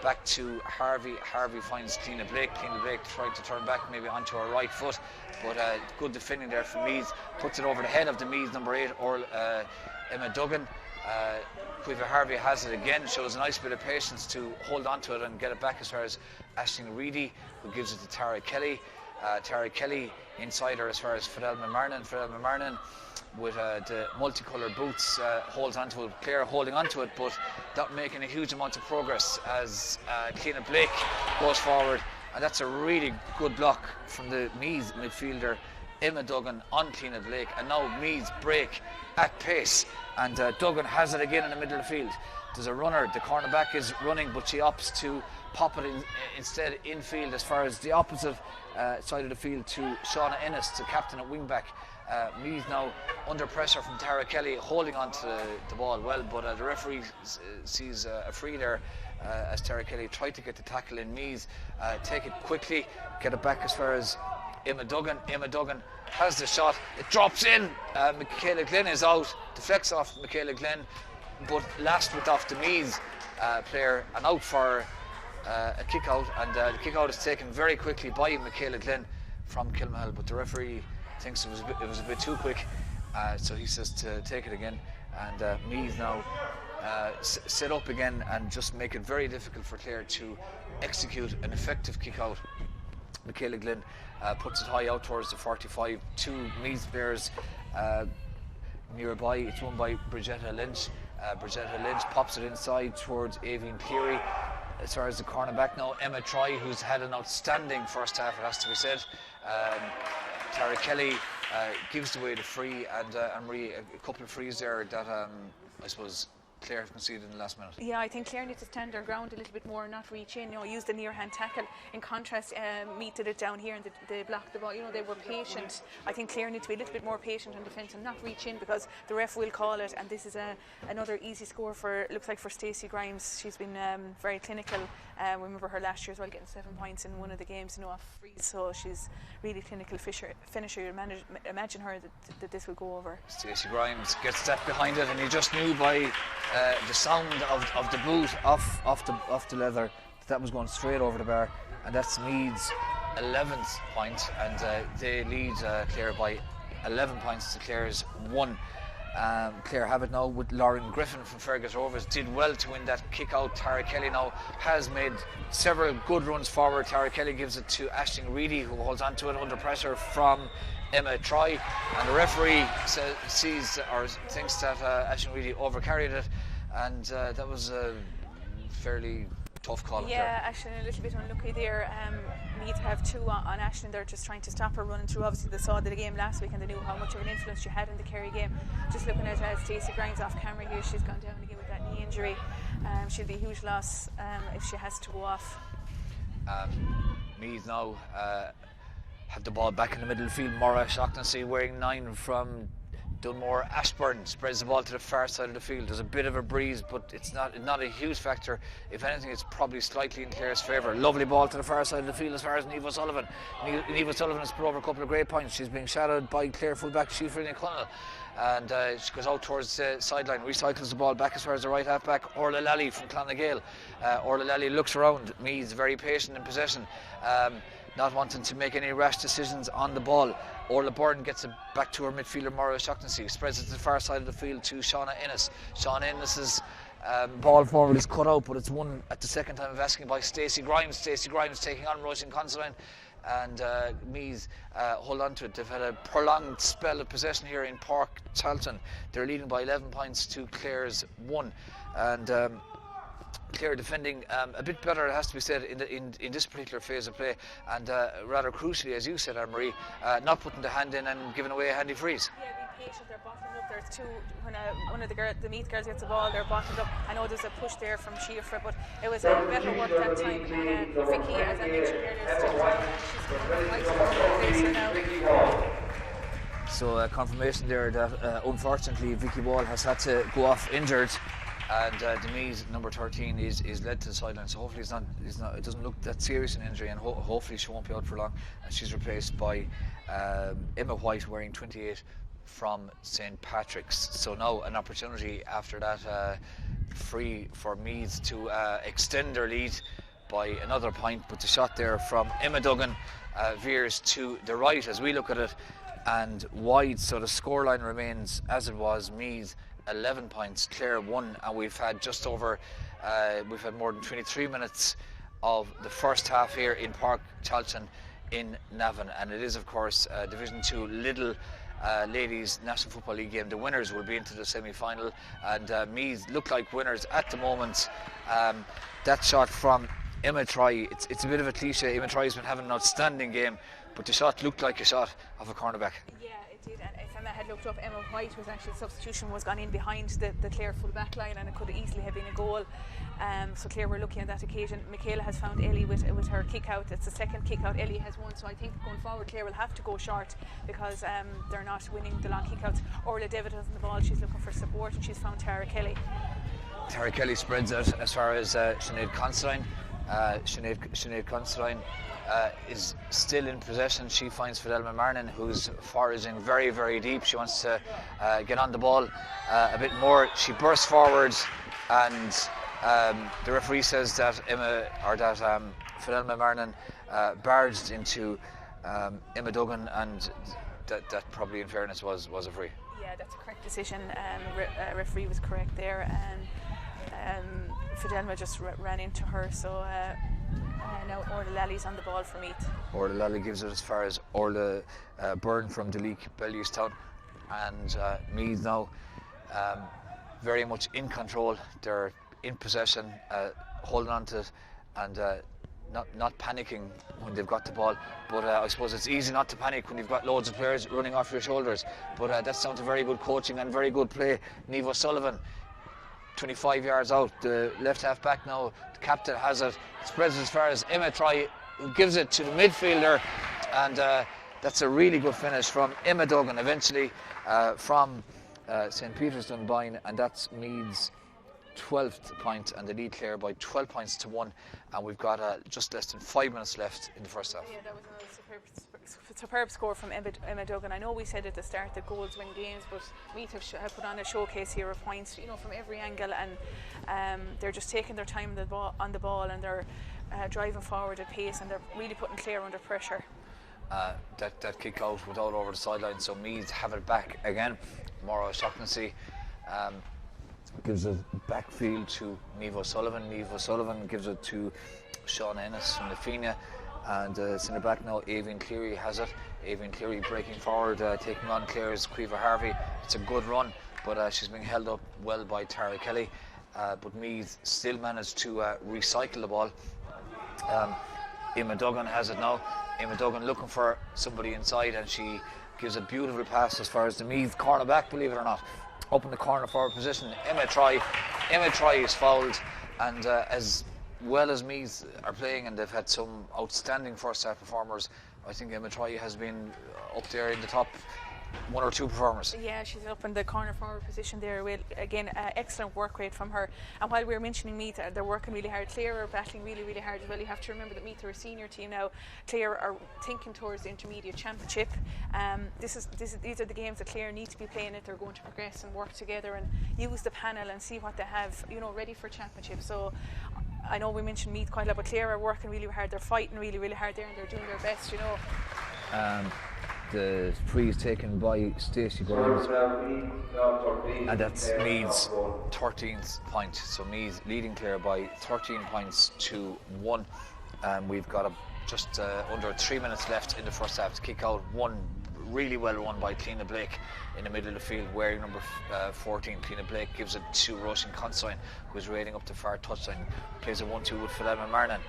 back to Harvey. Harvey finds Cliona Blake. Cliona Blake tried to turn back maybe onto her right foot, but good defending there from Meath. Puts it over the head of the Meath number 8, Emma Duggan. Quiva Harvey has it again, shows a nice bit of patience to hold on to it and get it back as far as Aisling Reedy, who gives it to Tara Kelly. Tara Kelly inside her as far as Fidel McMarnan. Fidel McMarnan with the multicoloured boots holds onto it. Clare holding onto it, but not making a huge amount of progress as Cliona Blake goes forward, and that's a really good block from the Meath midfielder Emma Duggan on Cliona Blake, and now Meath break at pace, and Duggan has it again in the middle of the field. There's a runner, the cornerback is running, but she opts to pop it instead infield as far as the opposite side of the field to Shauna Ennis, the captain at wingback. Meath now under pressure from Tara Kelly, holding on to the ball well, but the referee sees a free there as Tara Kelly tried to get the tackle in. Meath take it quickly, get it back as far as Emma Duggan. Emma Duggan has the shot, it drops in. Michaela Glenn is out, deflects off Michaela Glenn, but last with off the Meath player and out for a kick out, and the kick out is taken very quickly by Michaela Glenn from Kilmahel, but the referee thinks it was a bit too quick, so he says to take it again, and Meath now set up again and just make it very difficult for Clare to execute an effective kick out. Michaela Glenn puts it high out towards the 45. 2 Meath players nearby. It's won by Bridgetta Lynch. Bridgetta Lynch pops it inside towards Avian Cleary. As far as the cornerback now, Emma Troy, who's had an outstanding first half, it has to be said. Tara Kelly gives away the free, and Marie, a couple of frees there that I suppose Clare have conceded in the last minute. Yeah, I think Clare needs to stand their ground a little bit more and not reach in, use the near hand tackle. In contrast, Meath did it down here and they blocked the ball. They were patient. I think Clare need to be a little bit more patient in defence and not reach in, because the ref will call it, and this is another easy score looks like for Stacey Grimes. She's been very clinical. We remember her last year as well, getting 7 points in one of the games, off freeze, so she's really clinical finisher. You imagine her that this will go over. Stacey Grimes gets that behind it, and you just knew by the sound of the boot off the leather that was going straight over the bar, and that's Meath's 11th point, and they lead Clare by 11 points to Clare's 1. Clare have it now with Lauren Griffin from Fergus Rovers. Did well to win that kick out. Tara Kelly now has made several good runs forward. Tara Kelly gives it to Aisling Reedy, who holds on to it under pressure from Emma Troy, and the referee sees or thinks that Aisling Reedy overcarried it, and that was a fairly tough call. Yeah, Aisling a little bit unlucky there. Meath have 2 on Aisling. They're just trying to stop her running through. Obviously they saw the game last week and they knew how much of an influence she had in the Kerry game. Just looking at Stacey Grimes off camera here, she's gone down again with that knee injury. She'll be a huge loss if she has to go off. Meath now have the ball back in the middle of the field. Maura Shaughnessy wearing 9 from Dunmore. Ashburn spreads the ball to the far side of the field. There's a bit of a breeze, but it's not a huge factor. If anything, it's probably slightly in Clare's favour. Lovely ball to the far side of the field as far as Niamh O'Sullivan. Niamh O'Sullivan has put over a couple of great points. She's being shadowed by Clare fullback Siofra Connell, and she goes out towards the sideline, recycles the ball back as far as the right half back, Orla Lally from Clonagale. Orla Lally looks around. Meath's very patient in possession, not wanting to make any rash decisions on the ball. Orla Byrne gets it back to her midfielder Maura Shaughnessy, spreads it to the far side of the field to Shauna Innes. Shauna Innes's ball forward is cut out, but it's won at the second time of asking by Stacey Grimes. Stacey Grimes taking on Roisin Considine, and Meath hold on to it. They've had a prolonged spell of possession here in Park Charlton. They're leading by 11 points to Clare's 1, and Clare defending a bit better, it has to be said, in this particular phase of play, and rather crucially, as you said, Anne-Marie, not putting the hand in and giving away a handy freeze. Yeah, being patient. They're bottled up. There's 2 when one of the Meath girls gets the ball, they're bottled up. I know there's a push there from Siofra, but it was a better work that time. Vicky, as I mentioned earlier, still down, and she's going right to place her now. So confirmation there that unfortunately Vicky Wall has had to go off injured, and the Meath number 13 is led to the sideline. So hopefully it doesn't look that serious an injury, and hopefully she won't be out for long. And she's replaced by Emma White wearing 28 from St. Patrick's. So now an opportunity after that free for Meath to extend their lead by another point, but the shot there from Emma Duggan veers to the right as we look at it, and wide, so the scoreline remains as it was. Meath 11 points, Clare 1, and we've had more than 23 minutes of the first half here in Park Charlton in Navan, and it is of course Division 2 Lidl Ladies National Football League game. The winners will be into the semi-final, and Meath look like winners at the moment. That shot from Emma Troy, it's a bit of a cliche. Emma Troy has been having an outstanding game, but the shot looked like a shot of a cornerback. Yeah, it did, and if Emma had looked up, Emma White was actually, substitution was gone in behind the Clare full back line, and it could easily have been a goal. So Clare were looking at that occasion. Michaela has found Ellie with her kick out. It's the second kick out Ellie has won, so I think going forward Clare will have to go short, because they're not winning the long kick outs. Orla David has the ball, she's looking for support, and she's found Tara Kelly. Tara Kelly spreads it as far as Sinead Considine. Sinead Considine is still in possession. She finds Fidelma Marnin, who's foraging very, very deep. She wants to get on the ball a bit more. She bursts forward, and the referee says that Fidelma Marnin barged into Emma Duggan, and that probably, in fairness, was a free. Yeah, that's a correct decision. Referee was correct there, and Fidelma just ran into her. So now Orla Lally's on the ball for Meath. Orla Lally gives it as far as Orla Byrne from Deleek Bellewstown, and Meath now very much in control. They're in possession, holding on to it, and not panicking when they've got the ball, but I suppose it's easy not to panic when you've got loads of players running off your shoulders, but that's down to very good coaching and very good play. Niamh O'Sullivan, 25 yards out, the left half back now, the captain has it, spreads as far as Emma Troy, who gives it to the midfielder, and that's a really good finish from Emma Duggan eventually from St. Peter's Dunboyne, and that's Meath's 12th point, and they lead Clare by 12 points to 1, and we've got just less than 5 minutes left in the first half. Yeah, that was another superb score from Emma Duggan. I know we said at the start that goals win games, but Meath have put on a showcase here of points, from every angle, and they're just taking their time on the ball, and they're driving forward at pace, and they're really putting Clare under pressure. That kick out without over the sideline, so Meath have it back again. Maura O'Shaughnessy gives it backfield to Niamh O'Sullivan. Niamh O'Sullivan gives it to Sean Ennis from the Fina, and centre back now Aoibhinn Cleary has it. Aoibhinn Cleary breaking forward, taking on Clare's Caoimhe Harvey. It's a good run, but she's being held up well by Tara Kelly, but Meath still managed to recycle the ball. Emma Duggan has it now. Emma Duggan looking for somebody inside, and she gives a beautiful pass as far as the Meath corner back, believe it or not, up in the corner forward position. Emma Troy is fouled, and as well as Meath are playing, and they've had some outstanding first half performers, I think Emma Troy has been up there in the top 1 or 2 performers. Yeah, she's up in the corner forward position there. Again, excellent work rate from her. And while we were mentioning Meath, they're working really hard. Clare are battling really, really hard as well. You have to remember that Meath are a senior team now. Clare are thinking towards the intermediate championship. These are the games that Clare need to be playing if they're going to progress and work together and use the panel and see what they have, ready for championship. So I know we mentioned Meath quite a lot, but Clare are working really hard. They're fighting really, really hard there, and they're doing their best. The free is taken by Stacey Grimes, and that's Meath's 13th point. So Meath leading Clare by 13 points to 1. We've got just under 3 minutes left in the first half to kick out. One really well run by Cliona Blake in the middle of the field, wearing number 14. Cliona Blake gives it to Roisin Consoyne, who's raiding up the far touchline, plays a 1-2 with Philomena Marnan.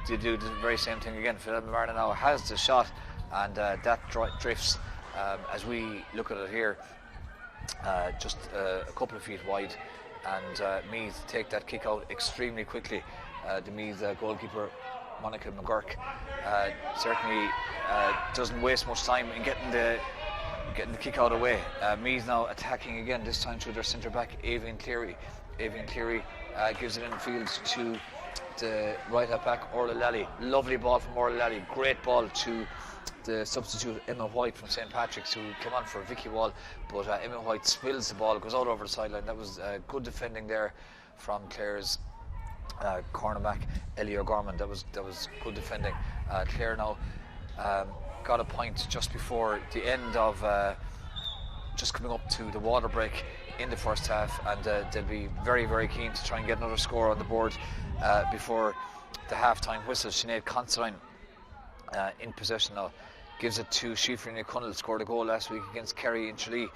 They do the very same thing again. Philomena Marnan now has the shot, and that drifts, as we look at it here, just a couple of feet wide, and Meath take that kick out extremely quickly. The Meath goalkeeper Monica McGurk certainly doesn't waste much time in getting the kick out away. Meath now attacking again, this time through their centre back Aoibhinn Cleary. Aoibhinn Cleary gives it in the field to the right half back Orla Lally. Lovely ball from Orla Lally, great ball to the substitute Emma White from St. Patrick's, who came on for Vicky Wall, but Emma White spills the ball, goes out over the sideline. That was good defending there from Clare's cornerback Ellie O'Gorman. That was good defending. Clare now got a point just before the end of just coming up to the water break in the first half, and they'll be very, very keen to try and get another score on the board before the half-time whistle. Sinead Considine in possession now, gives it to Sheafrey Cunnell, scored a goal last week against Kerry in Tralee.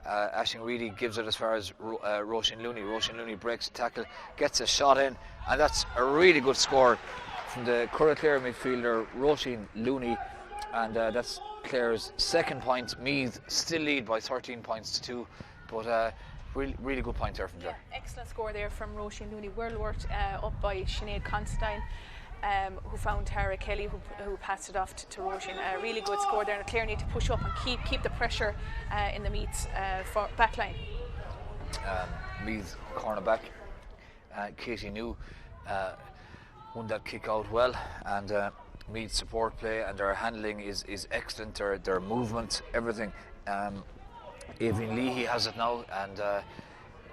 Aisling Reedy gives it as far as Roisin Looney. Roisin Looney breaks the tackle, gets a shot in, and that's a really good score from the Clare midfielder Roisin Looney, and that's Clare's second point. Meath still lead by 13 points to 2, but really good point there from there. Excellent score there from Roisin Looney. Well worked up by Sinead Considine, who found Tara Kelly, who passed it off to Roisin. Really good score there, and Clare need to push up and keep the pressure in the Meath's back line. Meath cornerback Katie New won that kick out well, and Meath support play and their handling is excellent. Their movement, everything. Aoibhinn Leahy has it now, and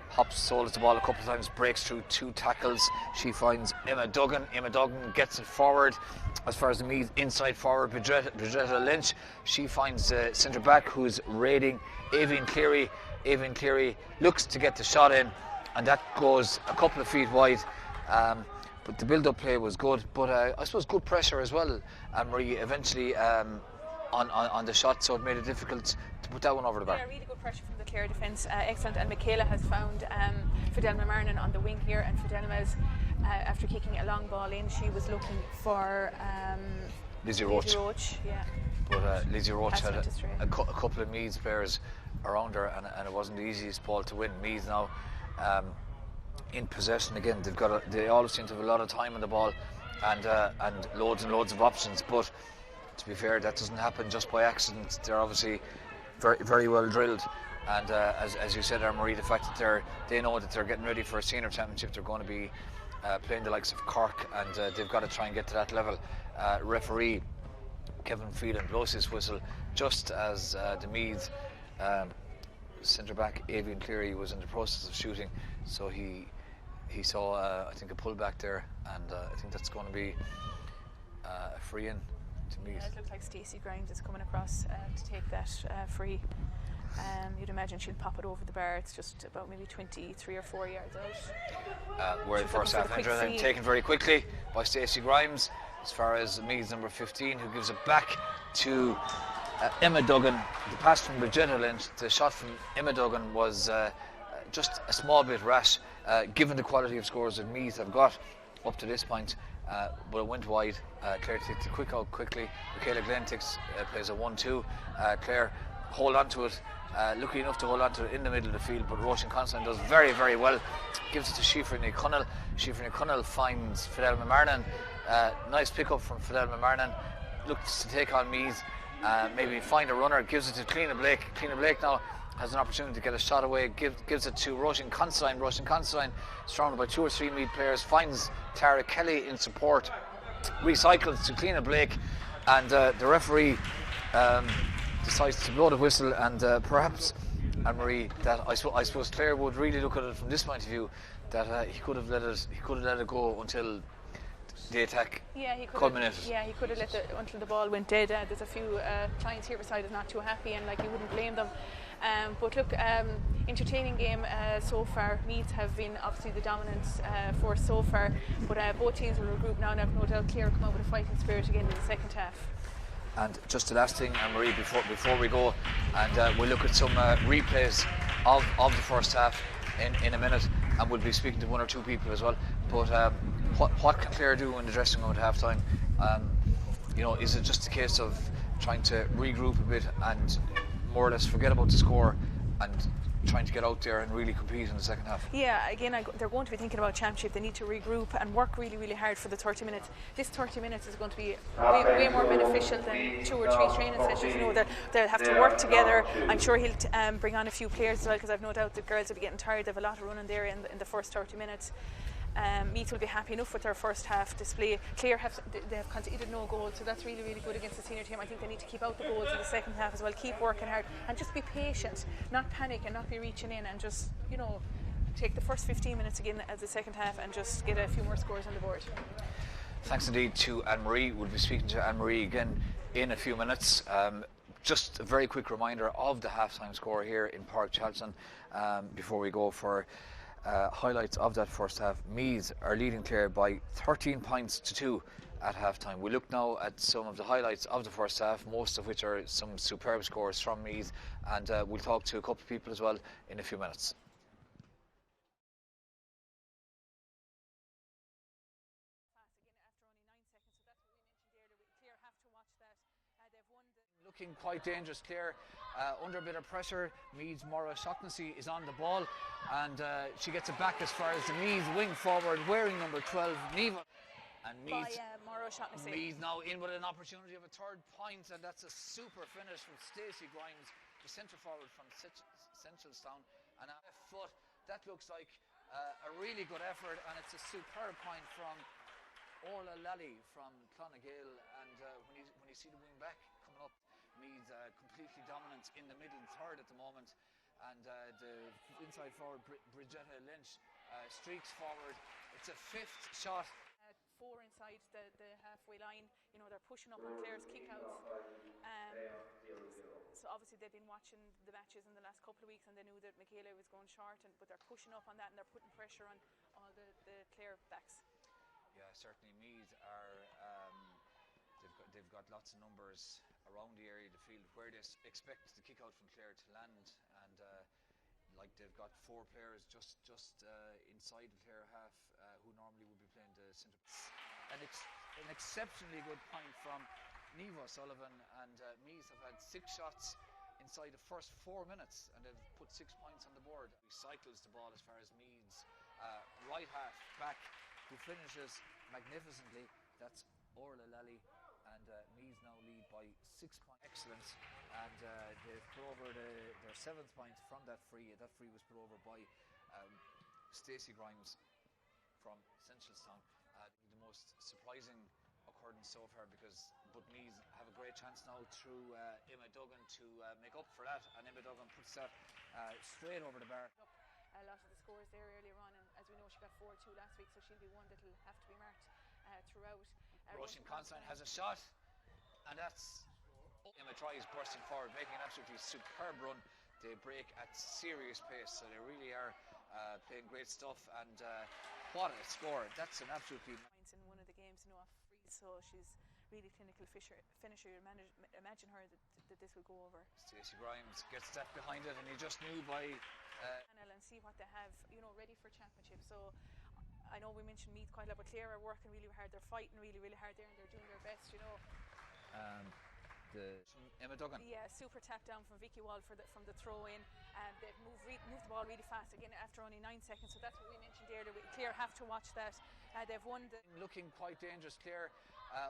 hops, holds the ball a couple of times, breaks through 2 tackles. She finds Emma Duggan. Emma Duggan gets it forward as far as the Meath inside forward, Bridretta Lynch. She finds the centre back, who's raiding Aoibhinn Cleary. Aoibhinn Cleary looks to get the shot in, and that goes a couple of feet wide. But the build-up play was good, but I suppose good pressure as well, Marie, eventually on the shot, so it made it difficult to put that one over the bar. Yeah, really good pressure from the Clare defence, excellent. And Michaela has found Fidelma Marnan on the wing here, and Fidelma is after kicking a long ball in. She was looking for Lizzie Roach. Yeah. But Lizzie Roach had Passed went a couple of Meath players around her, and it wasn't the easiest ball to win. Meath now in possession again. They always seem to have a lot of time on the ball, and loads and loads of options. But to be fair, that doesn't happen just by accident. They're obviously very, very well drilled. And as you said, Anne-Marie, the fact that they know that they're getting ready for a senior championship, they're going to be playing the likes of Cork, and they've got to try and get to that level. Referee Kevin Phelan blows his whistle just as the Meath centre back Avian Cleary was in the process of shooting, so he saw I think a pullback there, and I think that's going to be a free in to Meath. Yeah, it looks like Stacey Grimes is coming across to take that free. You'd imagine she'll pop it over the bar. It's just about maybe 23 or 4 yards out. Where the first half ended, and taken very quickly by Stacey Grimes, as far as Meath's number 15, who gives it back to Emma Duggan. The pass from Bridgetta Lynch, the shot from Emma Duggan was just a small bit rash, given the quality of scores that Meath have got up to this point, but it went wide. Clare takes the quick out quickly. Michaela Glenn plays a 1-2. Clare hold on to it, lucky enough to hold on to it in the middle of the field, but Roisin Considine does very, very well. Gives it to Siofra Ní Cunnell. Siofra Ní Cunnell finds Fidel McMarnan. Nice pick up from Fidel McMarnan. Looks to take on Meath, maybe find a runner, gives it to Cliona Blake. Cliona Blake now has an opportunity to get a shot away, gives it to Roisin Considine. Roisin Considine, surrounded by 2 or 3 Meath players, finds Tara Kelly in support, recycles to Cliona Blake, and the referee decides to blow the whistle, and perhaps, Anne-Marie, that I suppose Clare would really look at it from this point of view, that he could have let it go until the attack culminated. Yeah, he could have let it until the ball went dead. There's a few clients here beside us not too happy, and you wouldn't blame them. But look, entertaining game so far. Meath have been obviously the dominant force so far, but both teams will regroup now, and I've no doubt Clare come out with a fighting spirit again in the second half. And just the last thing, Anne-Marie, before we go, and we'll look at some replays of the first half in a minute, and we'll be speaking to 1 or 2 people as well. But what can Clare do in the dressing room at half time? Is it just a case of trying to regroup a bit and more or less forget about the score and trying to get out there and really compete in the second half? Yeah, again, they're going to be thinking about championship. They need to regroup and work really, really hard for the 30 minutes. This 30 minutes is going to be way more beneficial than 2 or 3 training sessions. They'll have to work together. I'm sure he'll bring on a few players as well, because I've no doubt the girls will be getting tired. They have a lot of running there in the first 30 minutes. Meath will be happy enough with their first half display. Clare have conceded no goals, so that's really, really good against the senior team. I think they need to keep out the goals in the second half as well. Keep working hard and just be patient, not panic and not be reaching in, and just take the first 15 minutes again as the second half and just get a few more scores on the board. Thanks indeed to Anne-Marie. We'll be speaking to Anne-Marie again in a few minutes. Just a very quick reminder of the half-time score here in Park Charlton before we go for highlights of that first half. Meath are leading Clare by 13 points to 2 at half time. We look now at some of the highlights of the first half, most of which are some superb scores from Meath, and we'll talk to a couple of people as well in a few minutes. Looking quite dangerous, Clare. Under a bit of pressure, Meath's Maura Shaughnessy is on the ball, and she gets it back as far as the Meath wing forward, wearing number 12, Neva. And Meath now in with an opportunity of a 3rd point, and that's a super finish from Stacey Grimes, the centre forward from Centralstown. And a foot, that looks like a really good effort, and it's a superb point from Orla Lally from Clonagale. And when you see the wing back coming up, Meath completely dominant in the middle 3rd at the moment, and the inside forward Bridgetta Lynch streaks forward. It's a 5th shot. 4 inside the halfway line. They're pushing up on Clare's kickouts. So obviously they've been watching the matches in the last couple of weeks, and they knew that Michaela was going short, but they're pushing up on that, and they're putting pressure on all the Clare backs. Yeah, certainly Meath are. They've got lots of numbers around the area of the field where they expect the kick out from Clare to land, and like they've got 4 players just inside the Clare half who normally would be playing the centre. An exceptionally good point from Niamh Sullivan, and Meath have had 6 shots inside the first 4 minutes, and they've put 6 points on the board. He cycles the ball as far as Meath's right half back, who finishes magnificently. That's Orla Lally, and Meath now lead by 6 points. Excellent, and they've put over their 7th point from that free. That free was put over by Stacey Grimes from Centralstown. The most surprising occurrence so far, but Meath have a great chance now through Emma Duggan to make up for that, and Emma Duggan puts that straight over the bar. A lot of the scores there earlier on, and as we know, she got 4-2 last week, so she'll be one that'll have to be marked throughout. Roisin Constantine has a shot, and that's Emma tries bursting forward, making an absolutely superb run. They break at serious pace, so they really are playing great stuff, and what a score. That's an absolutely points in one of the games, off free, so she's really clinical finisher. You imagine her that this will go over. Stacey Grimes gets that behind it, and you just knew by and see what they have, ready for championship. So I know we mentioned Meath quite a lot, but Clare are working really hard. They're fighting really, really hard there, and they're doing their best, Emma Duggan. Yeah, super tap down from Vicky Wall from the throw in, and they've moved the ball really fast again after only 9 seconds. So that's what we mentioned earlier. Clare have to watch that. They've won. Looking quite dangerous. Clare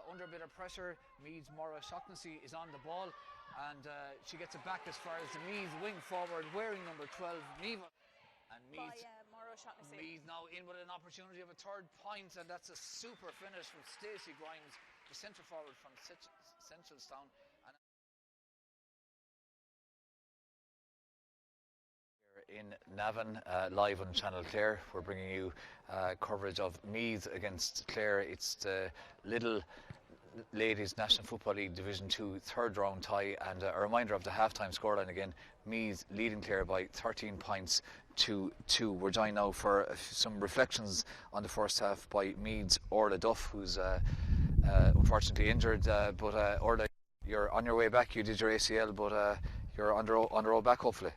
under a bit of pressure. Meath's Maura Shaughnessy is on the ball, and she gets it back as far as the Meath wing forward, wearing number 12, Niamh. And Meath now in with an opportunity of a 3rd point, and that's a super finish from Stacey Grimes, the centre forward from Centralstown. In Navan, live on Channel Clare, we're bringing you coverage of Meath against Clare. It's the Lidl Ladies National Football League Division 2 3rd round tie, and a reminder of the half-time scoreline again. Meath leading Clare by 13 points to 2. We're joined now for some reflections on the first half by Meath's Orla Duff, who's unfortunately injured, but Orla, you're on your way back. You did your ACL, but you're on the road back, hopefully.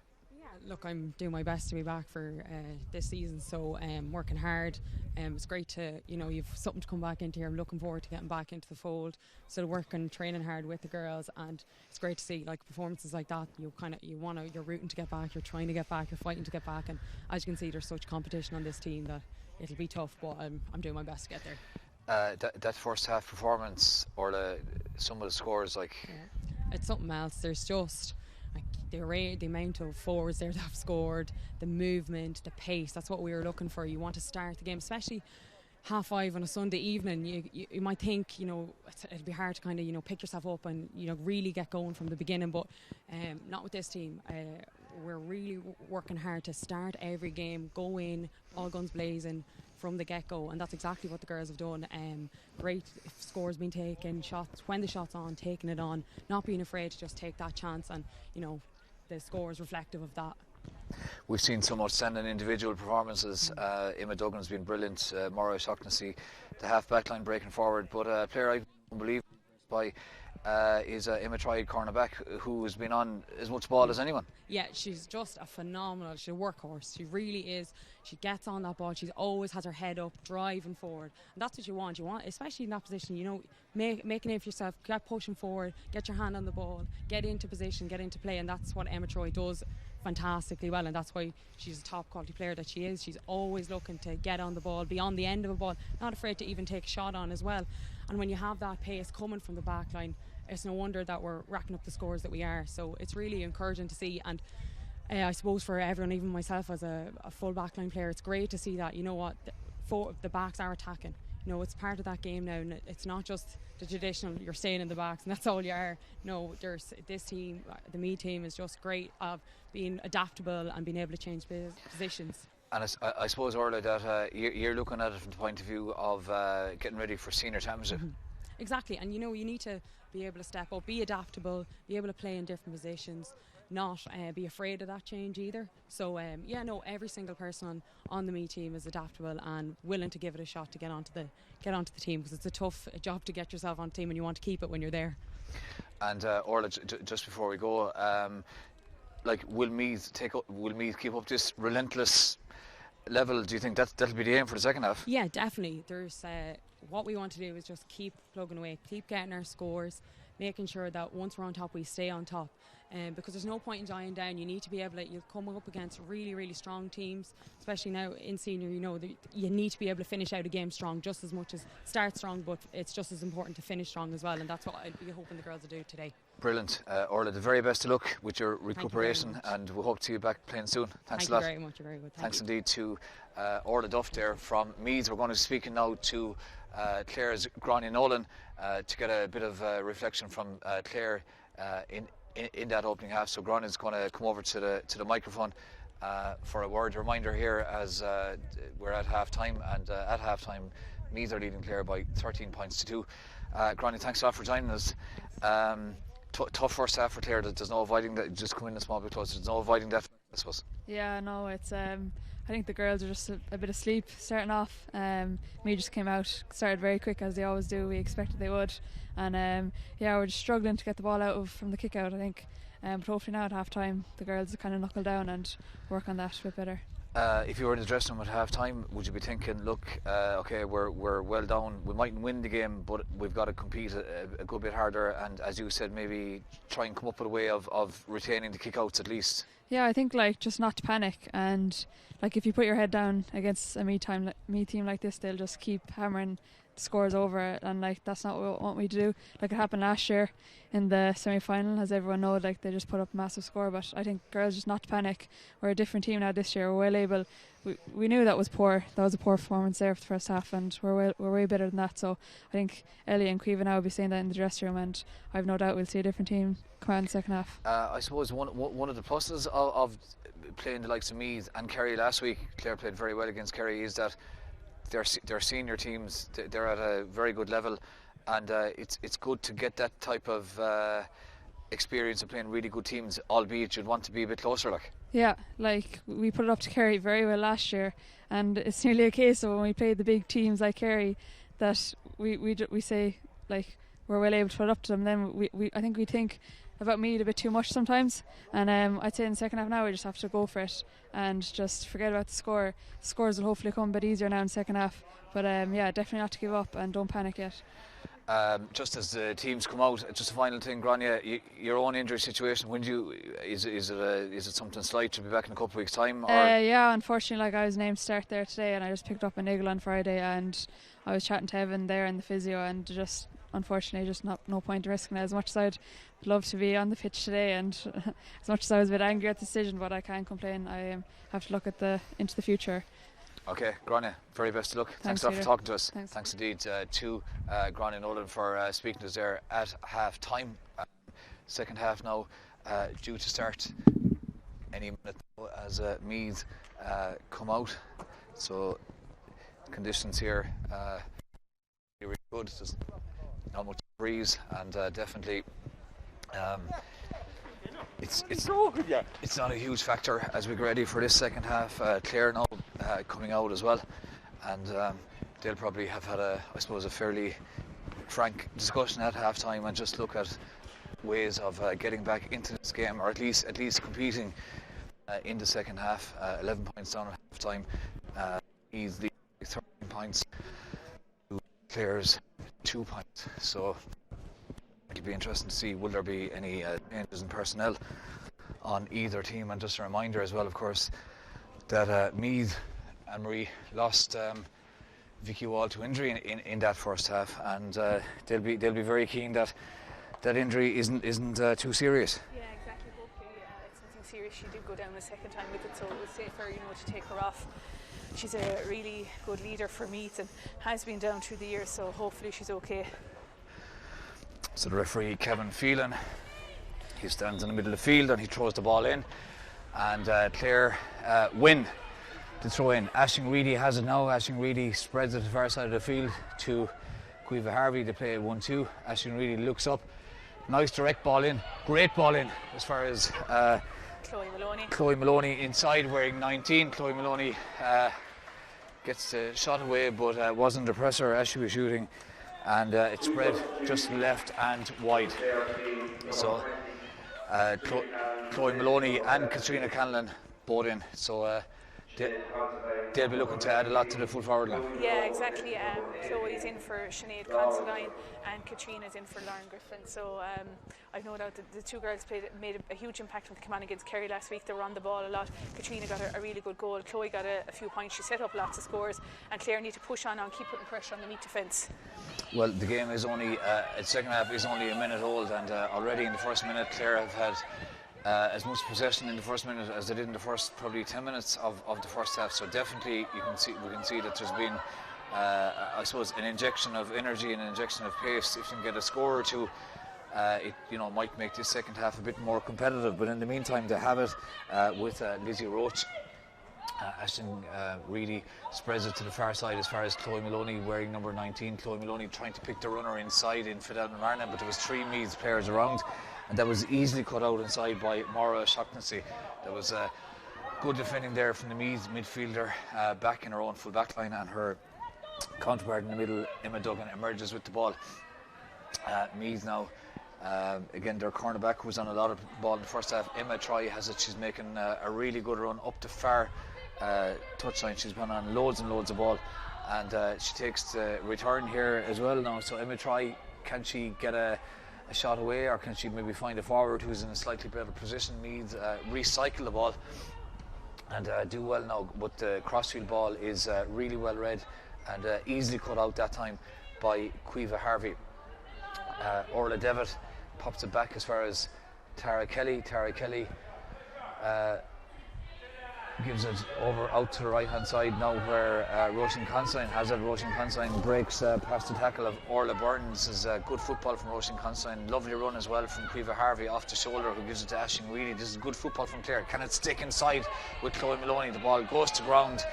Look, I'm doing my best to be back for this season, so working hard. It's great to, you've something to come back into here. I'm looking forward to getting back into the fold. Still working, training hard with the girls, and it's great to see performances like that. You're rooting to get back, you're trying to get back, you're fighting to get back, and as you can see, there's such competition on this team that it'll be tough, but I'm doing my best to get there. That first half performance, or some of the scores, it's something else. There's just the amount of forwards there that have scored, the movement, the pace. That's what we were looking for. You want to start the game, especially 5:30 on a Sunday evening. You might think it'll be hard to pick yourself up and really get going from the beginning, but not with this team. We're really working hard to start every game, go in all guns blazing from the get-go, and that's exactly what the girls have done. Great scores being taken, shots when the shot's on, taking it on, not being afraid to just take that chance, and the score is reflective of that. We've seen some outstanding individual performances. Emma Duggan's been brilliant, Maura Shaughnessy, the half-back line breaking forward, but a player I believe by is Emma Tried cornerback, who has been on as much ball as anyone. Yeah, she's just a phenomenal, she's a workhorse. She really is. She gets on that ball, she always has her head up, driving forward, and that's what you want, especially in that position, make a name for yourself, get pushing forward, get your hand on the ball, get into position, get into play, and that's what Emma Troy does fantastically well, and that's why she's a top quality player that she is. She's always looking to get on the ball, be on the end of a ball, not afraid to even take a shot on as well. And when you have that pace coming from the back line, it's no wonder that we're racking up the scores that we are. So it's really encouraging to see, and I suppose for everyone, even myself as a full backline player, it's great to see that, the backs are attacking. It's part of that game now, and it's not just the traditional you're staying in the backs and that's all you are. No, there's this team, the Meath team, is just great of being adaptable and being able to change positions. And I suppose, Orla, that you're looking at it from the point of view of getting ready for senior championship. Mm-hmm. Exactly, and you need to be able to step up, be adaptable, be able to play in different positions, not be afraid of that change either. So every single person on the Meath team is adaptable and willing to give it a shot to get onto the team, because it's a tough job to get yourself on the team, and you want to keep it when you're there. And Orla, just before we go, like, will Meath keep up this relentless level? Do you think that'll be the aim for the second half? Yeah, definitely. There's what we want to do is just keep plugging away, keep getting our scores, making sure that once we're on top, we stay on top. Because there's no point in dying down. You need to be able to, you'll come up against really, really strong teams, especially now in senior. You know, you need to be able to finish out a game strong just as much as start strong, but it's just as important to finish strong as well, and that's what I'll be hoping the girls will do today. Brilliant. Orla, the very best of luck with your recuperation, and we hope to see you back playing soon. Thanks a lot. Thank you very much. You're very good. Thanks indeed to Orla Duff there from Meath. We're going to be speaking now to Clare's Gr&aacute Nolan to get a bit of reflection from Clare in that opening half. So Gr&aacute is going to come over to the microphone for a word reminder here as we're at half time, and at half time Meath are leading Clare by 13 points to 2. Gr&aacute, thanks a lot for joining us. Tough first half for Clare. There's no avoiding that. Just come in a small bit closer. There's no avoiding that, I suppose. Yeah, no, it's I think the girls are just a bit asleep starting off. Me just came out, started very quick as they always do. We expected they would, and we're just struggling to get the ball out from the kick out, I think. But hopefully now at half time the girls kind of knuckle down and work on that a bit better. If you were in the dressing room at half time, would you be thinking, look, okay, we're well down, we mightn't win the game, but we've got to compete a good bit harder, and as you said, maybe try and come up with a way of retaining the kick-outs at least? Yeah, I think like just not to panic, and like if you put your head down against a Meath team like this, they'll just keep hammering scores over it, and like that's not what we want me to do. Like it happened last year in the semi-final, as everyone knows, like they just put up a massive score. But I think girls just not to panic. We're a different team now this year. We're well able. We knew that was poor. That was a poor performance there for the first half, and we're way better than that. So I think Ellie and Caoimhe now will be saying that in the dressing room, and I've no doubt we'll see a different team come out in the second half. I suppose one of the pluses of playing the likes of Meath and Kerry last week, Clare played very well against Kerry, is that their senior teams, they're at a very good level, and it's good to get that type of experience of playing really good teams, albeit you'd want to be a bit closer. Yeah, like we put it up to Kerry very well last year, and it's nearly a case of when we play the big teams like Kerry that we say like we're well able to put it up to them. Then I think we think about Meath a bit too much sometimes, and I'd say in the second half now we just have to go for it and just forget about the score. Scores will hopefully come a bit easier now in the second half, but definitely not to give up and don't panic yet. Just as the teams come out, just a final thing, Gr&aacute, your own injury situation, is it something slight to be back in a couple of weeks' time? Or? Yeah, unfortunately, like I was named to start there today, and I just picked up a niggle on Friday, and I was chatting to Evan there in the physio, and just unfortunately just no point in risking it. As much as I'd love to be on the pitch today, and as much as I was a bit angry at the decision, but I can't complain. I have to look into the future. Okay, Gr&aacute, very best of luck. Thanks a lot for talking to us. Thanks indeed to Gr&aacute Nolan for speaking to us there at half time. Second half now due to start any minute as Meath come out. So conditions here really good. There's not much breeze, and definitely it's not a huge factor as we get ready for this second half. Clare now coming out as well, and they'll probably have had a fairly frank discussion at half time and just look at ways of getting back into this game, or at least competing in the second half. 11 points down at half time. He's the 13 points to Clare's 2 points, so it'll be interesting to see will there be any changes in personnel on either team. And just a reminder as well, of course, that Meath and Murray lost Vicky Wall to injury in that first half, and they'll be very keen that injury isn't too serious. Yeah, exactly. Hopefully it's nothing serious. She did go down the second time with it, so it was safer, to take her off. She's a really good leader for Meath and has been down through the years, so hopefully she's okay. So the referee, Kevin Phelan, he stands in the middle of the field and he throws the ball in, and Clare win the throw in. Aisling Reedy has it now. Aisling Reedy spreads it to the far side of the field to Caoimhe Harvey. They play 1-2. Aisling Reedy looks up, nice direct ball in, great ball in as far as Chloe Maloney inside wearing 19. Chloe Maloney gets the shot away, but wasn't the pressure as she was shooting, and it spread just left and wide. So Chloe Maloney and Katrina Canlan both in, so they'll be looking to add a lot to the full forward line. Yeah, exactly. Chloe's in for Sinead Considine and Katrina's in for Lauren Griffin. So I've no doubt that the two girls made a huge impact when they came on against Kerry last week. They were on the ball a lot. Katrina got a really good goal. Chloe got a few points. She set up lots of scores. And Clare need to push on and keep putting pressure on the Meath defence. Well, the game is only, the second half is only a minute old, and already in the first minute Clare have had as much possession in the first minute as they did in the first probably 10 minutes of the first half. So definitely we can see that there's been I suppose an injection of energy and an injection of pace. If you can get a score or two, it might make this second half a bit more competitive. But in the meantime, they have it with Lizzie Roach. Ashton really spreads it to the far side as far as Chloe Maloney wearing number 19. Chloe Maloney trying to pick the runner inside in Fidel Marna, but there was 3 Meath players around, and that was easily cut out inside by Maura O'Shaughnessy. There was good defending there from the Meath midfielder back in her own full back line, and her counterpart in the middle, Emma Duggan, emerges with the ball. Meath now, again, their cornerback was on a lot of ball in the first half. Emma Troy has it. She's making a really good run up the far touchline. She's been on loads and loads of ball, and she takes the return here as well now. So Emma Troy, can she get a shot away, or can she maybe find a forward who's in a slightly better position? Meath recycle the ball and do well now, but the crossfield ball is really well read and easily cut out that time by Quiva Harvey. Orla Devitt pops it back as far as Tara Kelly. Tara Kelly gives it over out to the right hand side now, where Roisin Considine has it. Roisin Considine breaks past the tackle of Orla Burns. This is good football from Roisin Considine. Lovely run as well from Quiva Harvey off the shoulder, who gives it to Ashing Reedy. This is good football from Clare. Can it stick inside with Chloe Maloney? The ball goes to ground,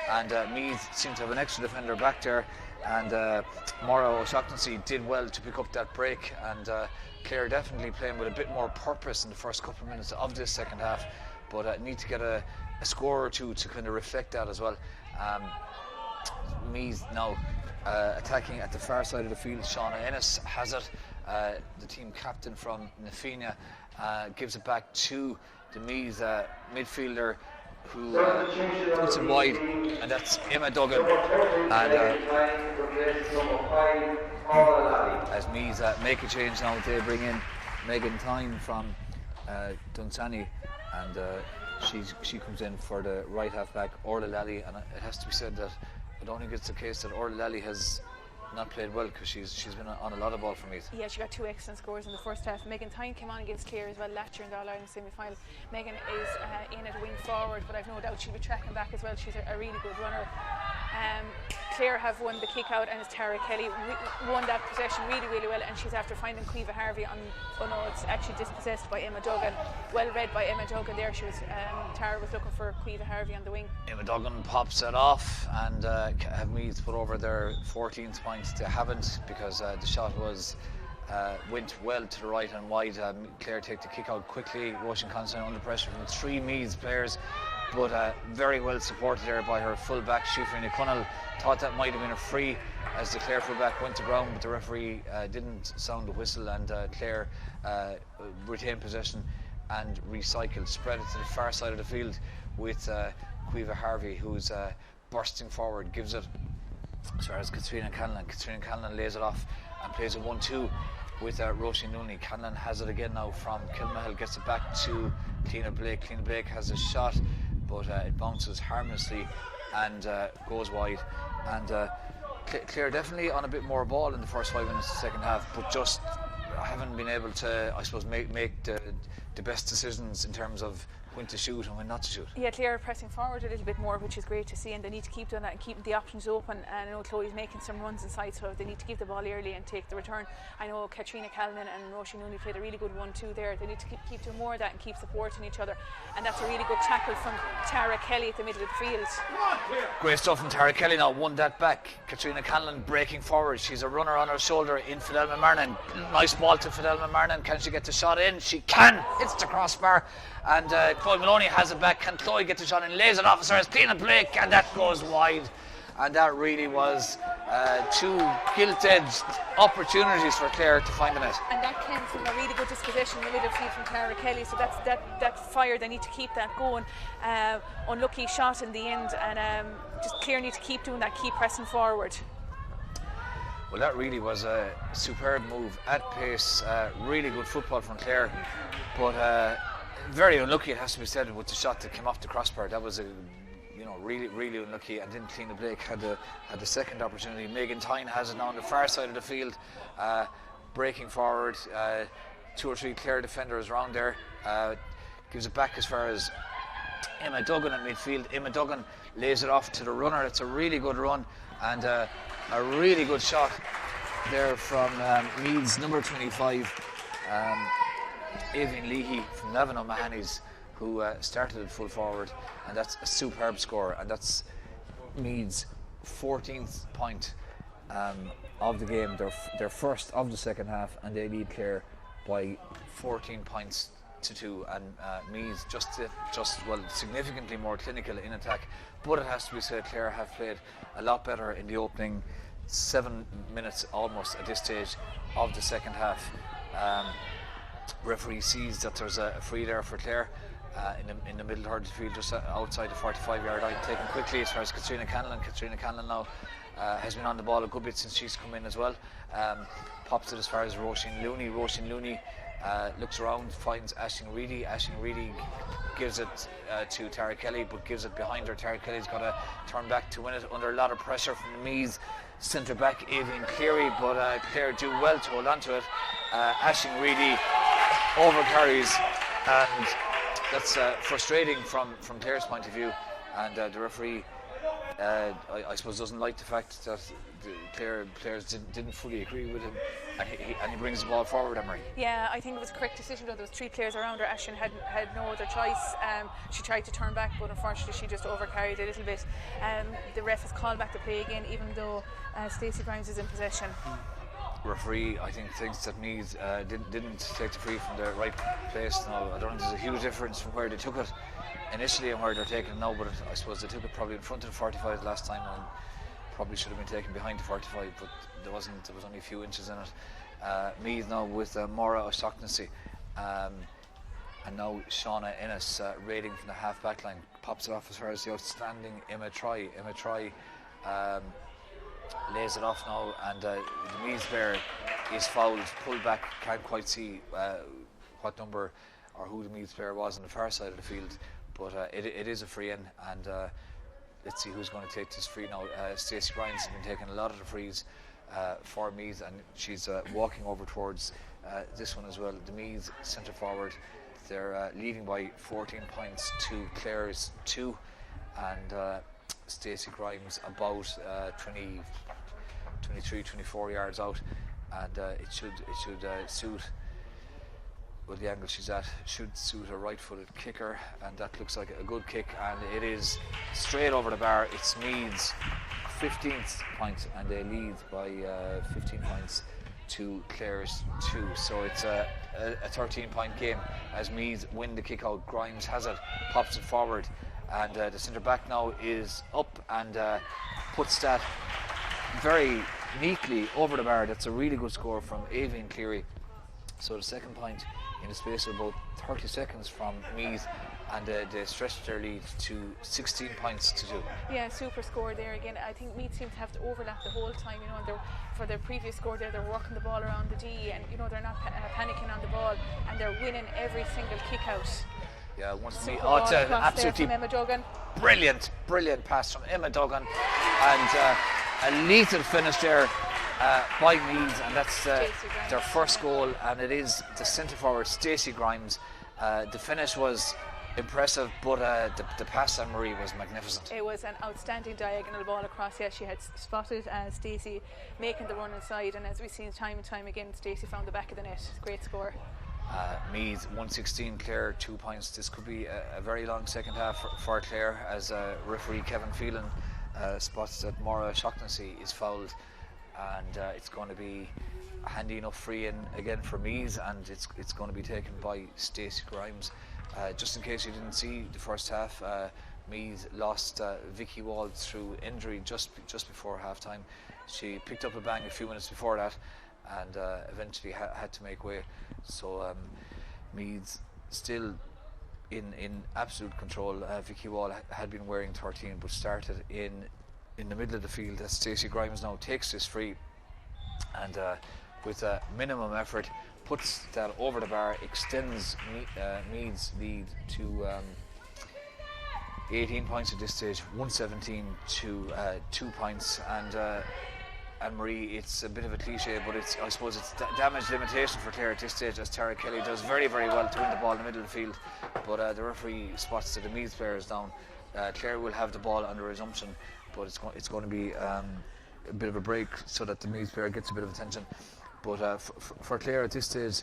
and Meath seem to have an extra defender back there, and Maura O'Shaughnessy did well to pick up that break, and Clare definitely playing with a bit more purpose in the first couple of minutes of this second half, but need to get a score or two to kind of reflect that as well. Meath now attacking at the far side of the field. Shauna Ennis has it, the team captain from Nafina, gives it back to the Meath midfielder, who puts it wide, and that's Emma Duggan. And as Meath make a change now, they bring in Megan Tyne from Dunsany, and she comes in for the right half back, Orla Lally. And it has to be said that I don't think it's the case that Orla Lally has not played well, because she's been on a lot of ball for Meath. Yeah, she got 2 excellent scores in the first half. Megan Tyne came on against Clare as well last year in the All-Ireland semi-final. Megan is in at wing forward, but I've no doubt she'll be tracking back as well. She's a really good runner. Clare have won the kick out, and it's Tara Kelly won that possession really, really well, and she's after finding Quiva Harvey on, oh no, it's actually dispossessed by Emma Duggan. Well read by Emma Duggan there. She was Tara was looking for Quiva Harvey on the wing. Emma Duggan pops it off, and have Meath put over their 14th point. They haven't, because the shot went well to the right and wide. Clare take the kick out quickly. Roisin Considine under pressure from 3 Meath players, but very well supported there by her full back, Shifrin O'Connell. Thought that might have been a free as the Clare full back went to ground, but the referee didn't sound the whistle, and Clare retained possession and recycled, spread it to the far side of the field with Quiva Harvey, who's bursting forward, gives it as far as Katrina Canlan. Katrina Canlan lays it off and plays a 1-2 with Roisin Nooney. Canlan has it again now from Kilmahil, gets it back to Cliona Blake. Cliona Blake has a shot, but it bounces harmlessly and goes wide. And Clare definitely on a bit more ball in the first 5 minutes of the second half, but just haven't been able to, I suppose, make the best decisions in terms of when to shoot and when not to shoot. Yeah, Clare pressing forward a little bit more, which is great to see, and they need to keep doing that and keeping the options open. And I know Chloe's making some runs inside, so they need to give the ball early and take the return. I know Katrina Callan and Roisin Nooney played a really good 1-2 there. They need to keep doing more of that and keep supporting each other. And that's a really good tackle from Tara Kelly at the middle of the field. Great stuff from Tara Kelly now, won that back. Katrina Callan breaking forward. She's a runner on her shoulder in Fidelma Marnan. Nice ball to Fidelma Marnan. Can she get the shot in? She can. It's the crossbar. And Chloe Maloney has it back. Can Chloe get the shot in? Lays it off as far as Cliona Blake, and that goes wide. And that really was Two gilt-edged opportunities for Clare to find the net. And that came from a really good disposition in the midfield from Clara Kelly, so that fire, they need to keep that going. Unlucky shot in the end, and just Clare need to keep doing that, keep pressing forward. Well, that really was a superb move at pace, really good football from Clare, but very unlucky, it has to be said, with the shot that came off the crossbar. That was really unlucky, and didn't clean the Blake. Had the second opportunity. Megan Tyne has it now on the far side of the field, breaking forward. 2 or 3 Clare defenders around there. Gives it back as far as Emma Duggan at midfield. Emma Duggan lays it off to the runner. It's a really good run, and a really good shot there from Meath's number 25, Eamon Leahy from Navan O'Mahony's, who started at full forward, and that's a superb score, and that's Meath's 14th point of the game, their first of the second half, and they lead Clare by 14 points to 2, and Meath just significantly more clinical in attack, but it has to be said Clare have played a lot better in the opening 7 minutes almost at this stage of the second half. Referee sees that there's a free there for Clare in the middle third of the field, just outside the 45-yard line, taken quickly as far as Katrina Canlon. Katrina Canlon now has been on the ball a good bit since she's come in as well. Pops it as far as Roisin Looney. Roisin Looney looks around, finds Aisling Reedy. Aisling Reedy gives it to Tara Kelly, but gives it behind her. Tara Kelly's got to turn back to win it under a lot of pressure from the Meath centre back Evelyn Cleary, but Clare do well to hold on to it. Aisling Reedy overcarries, and that's frustrating from Clare's point of view, and the referee I suppose doesn't like the fact that the players didn't fully agree with him, and he brings the ball forward, Emery. Yeah, I think it was a correct decision, though. There was 3 players around her. Aisling had no other choice. She tried to turn back, but unfortunately she just overcarried a little bit. The ref has called back the play again, even though Stacey Grimes is in possession. Referee, I think, thinks that Meath didn't take the free from the right place. Now, I don't think there's a huge difference from where they took it initially and where they're taking it now, but I suppose they took it probably in front of the 45 last time, and probably should have been taken behind the 45, but there was only a few inches in it. Meath now with Maura O'Shaughnessy, and now Shauna Ennis raiding from the half back line, pops it off as far as the outstanding Emma Troy. Emma Troy lays it off now, and the Meath player is fouled, pulled back. Can't quite see what number or who the Meath player was on the far side of the field, but it is a free in, and let's see who's going to take this free now. Stacey Grimes has been taking a lot of the frees for Meath, and she's walking over towards this one as well. The Meath centre forward, they're leading by 14 points to Clare's 2, and Stacey Grimes about 23, 24 yards out, and it should suit, well, the angle she's at should suit a right-footed kicker, and that looks like a good kick, and it is straight over the bar. It's Meath's 15th point, and they lead by 15 points to Clare's 2, so it's a 13-point game as Meath win the kick out. Grimes has it, pops it forward, and the centre back now is up and puts that very neatly over the bar. That's a really good score from Eamon Cleary. So the second point in the space of about 30 seconds from Meath, and they stretched their lead to 16 points to 2. Yeah, super score there again. I think Meath seem to have to overlap the whole time, and for their previous score there, they're working the ball around the D, and they're not panicking on the ball, and they're winning every single kick out. Yeah, it's an absolutely brilliant pass from Emma Duggan, and a lethal finish there by Meath, and that's their first goal, and it is the centre forward Stacey Grimes. The finish was impressive, but the pass on Marie was magnificent. It was an outstanding diagonal ball across. Yeah, she had spotted Stacey making the run inside, and as we've seen time and time again, Stacey found the back of the net. Great score. Meath 116, Clare 2 points. This could be a very long second half for Clare, as referee Kevin Phelan spots that Maura O'Shaughnessy is fouled, and it's going to be a handy enough free in again for Meath, and it's going to be taken by Stacey Grimes. Just in case you didn't see the first half, Meath lost Vicky Wall through injury just before half time. She picked up a bang a few minutes before that and eventually had to make way. So Meath still in absolute control. Vicky Wall had been wearing 13 but started in the middle of the field as Stacey Grimes now takes this free and with a minimum effort puts that over the bar, extends Meath's lead to 18 points at this stage, 117 to 2 points. And Marie, it's a bit of a cliche, but I suppose it's damage limitation for Clare at this stage, as Tara Kelly does very, very well to win the ball in the middle of the field. But the referee spots that the Meath players down. Clare will have the ball under resumption, but it's going to be a bit of a break so that the Meath player gets a bit of attention. But for Clare at this stage,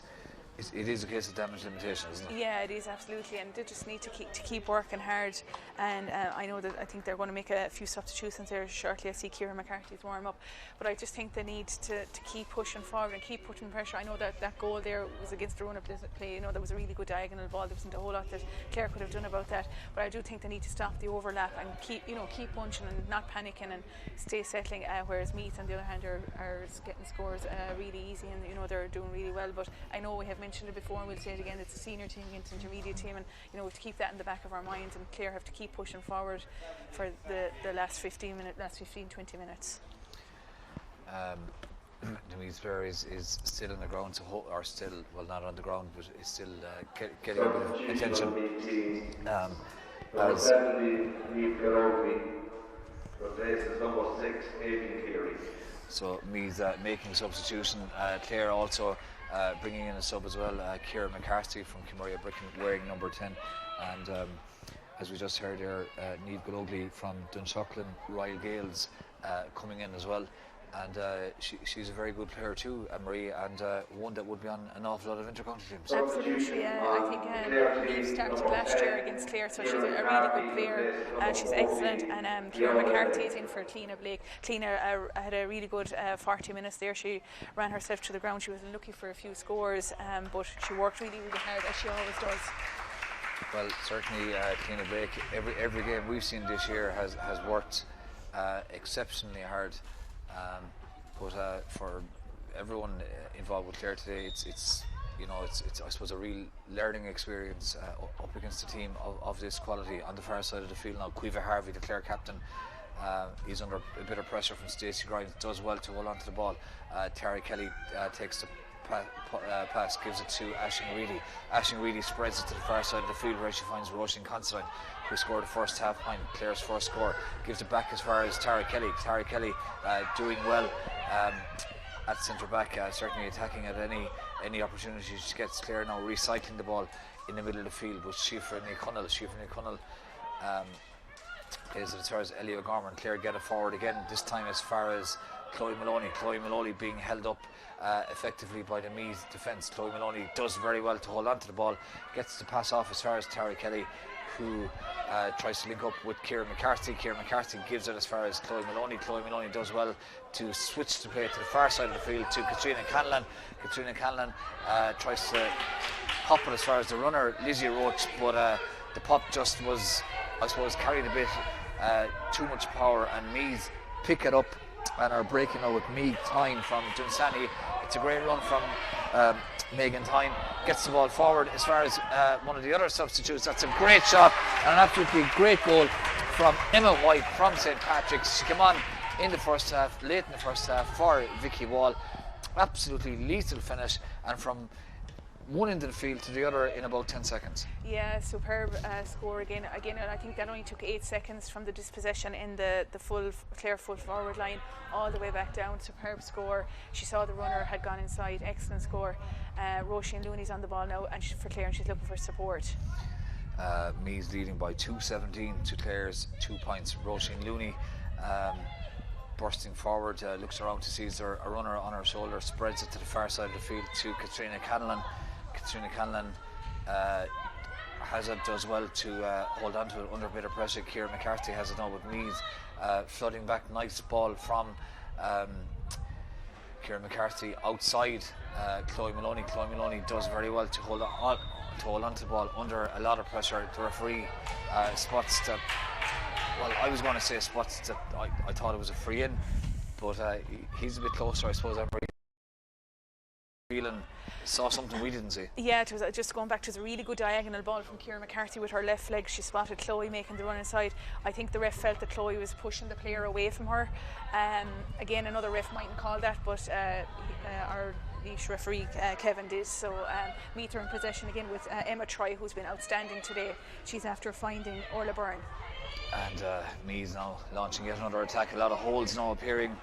it is a case of damage limitation, isn't it? Yeah, it is, absolutely, and they just need to keep working hard. And I think they're going to make a few substitutions there shortly. I see Kieran McCarthy's warm up, but I just think they need to keep pushing forward and keep putting pressure. I know that goal there was against the run-up play. You know, there was a really good diagonal ball. There wasn't a whole lot that Clare could have done about that, but I do think they need to stop the overlap and keep punching and not panicking and stay settling. Whereas Meath, on the other hand, are getting scores really easy, and they're doing really well. But I know we have mentioned it before, and we'll say it again. It's a senior team against an intermediate team, and we have to keep that in the back of our minds. And Clare have to keep pushing forward for the last 15-20 minutes. The Meath player is still on the ground, or still, well, not on the ground, but is still getting a bit of attention. As so Meath making substitution. Clare also bringing in a sub as well, Kieran McCarthy from Kimmeria Bricken wearing number 10, and as we just heard there, Niamh Gologly from Dunshaughlin Royal Gales coming in as well. And she's a very good player too, Marie, and one that would be on an awful lot of intercounty teams. Absolutely, I think Niamh started last year against Clare, so she's a really good player. She's excellent, and Kieran McCarthy is in for Cliona Blake. Cliona had a really good 40 minutes there. She ran herself to the ground. She was looking for a few scores, but she worked really, really hard, as she always does. Well, certainly Cliona Blake, every game we've seen this year has worked exceptionally hard. But for everyone involved with Clare today, it's I suppose a real learning experience up against a team of this quality on the far side of the field now. Caoimhe Harvey, the Clare captain, he's under a bit of pressure from Stacey Grimes, does well to hold on to the ball. Tara Kelly takes the pass, gives it to Aisling Reedy. Aisling Reedy spreads it to the far side of the field where she finds Roisin Considine, who scored the first half point, Clare's first score. Gives it back as far as Tara Kelly. Tara Kelly doing well at centre back, certainly attacking at any opportunity she gets. Clare now recycling the ball in the middle of the field, but Siofra Ní Chonaill plays it as far as Ellie O'Gorman. Clare get it forward again, this time as far as Chloe Maloney. Chloe Maloney being held up effectively by the Meath defence. Chloe Maloney does very well to hold on to the ball, gets the pass off as far as Tara Kelly, who tries to link up with Kieran McCarthy. Kieran McCarthy gives it as far as Chloe Maloney. Chloe Maloney does well to switch the play to the far side of the field to Katrina Canlan. Katrina Canlan tries to pop it as far as the runner, Lizzie Roach, but the pop just was, I suppose, carried a bit too much power, and Meath pick it up and are breaking out with Meath Tyne from Dunsany. It's a great run from Megan Tyne, gets the ball forward as far as one of the other substitutes. That's a great shot and an absolutely great goal from Emma White from St. Patrick's. She came on in the first half, late in the first half for Vicky Wall. Absolutely lethal finish, and from one end of the field to the other in about 10 seconds. Yeah, superb score again, and I think that only took 8 seconds from the dispossession in the full Clare full forward line all the way back down. Superb score. She saw the runner had gone inside. Excellent score. Roisin Looney's on the ball now, and for Clare, and she's looking for support. Meath leading by 2-17 to Clare's 2 points. Roisin Looney bursting forward, looks around to see is there a runner on her shoulder, spreads it to the far side of the field to Katrina Canlan. Katrina Canlan does well to hold on to it under a bit of pressure. Kieran McCarthy has it now with Meath flooding back. Nice ball from Kieran McCarthy outside Chloe Maloney. Chloe Maloney does very well to hold on to the ball under a lot of pressure. The referee spots that Well, I was going to say spots that I thought it was a free in, but he's a bit closer, I suppose. Phelan saw something we didn't see. Yeah, it was just going back to the really good diagonal ball from Ciara McCarthy with her left leg. She spotted Chloe making the run inside. I think the ref felt that Chloe was pushing the player away from her. Again, another ref mightn't call that, but our Laois referee Kevin did. So Meath are in possession again with Emma Troy, who's been outstanding today. She's after finding Orla Byrne. And Meath now launching yet another attack. A lot of holes now appearing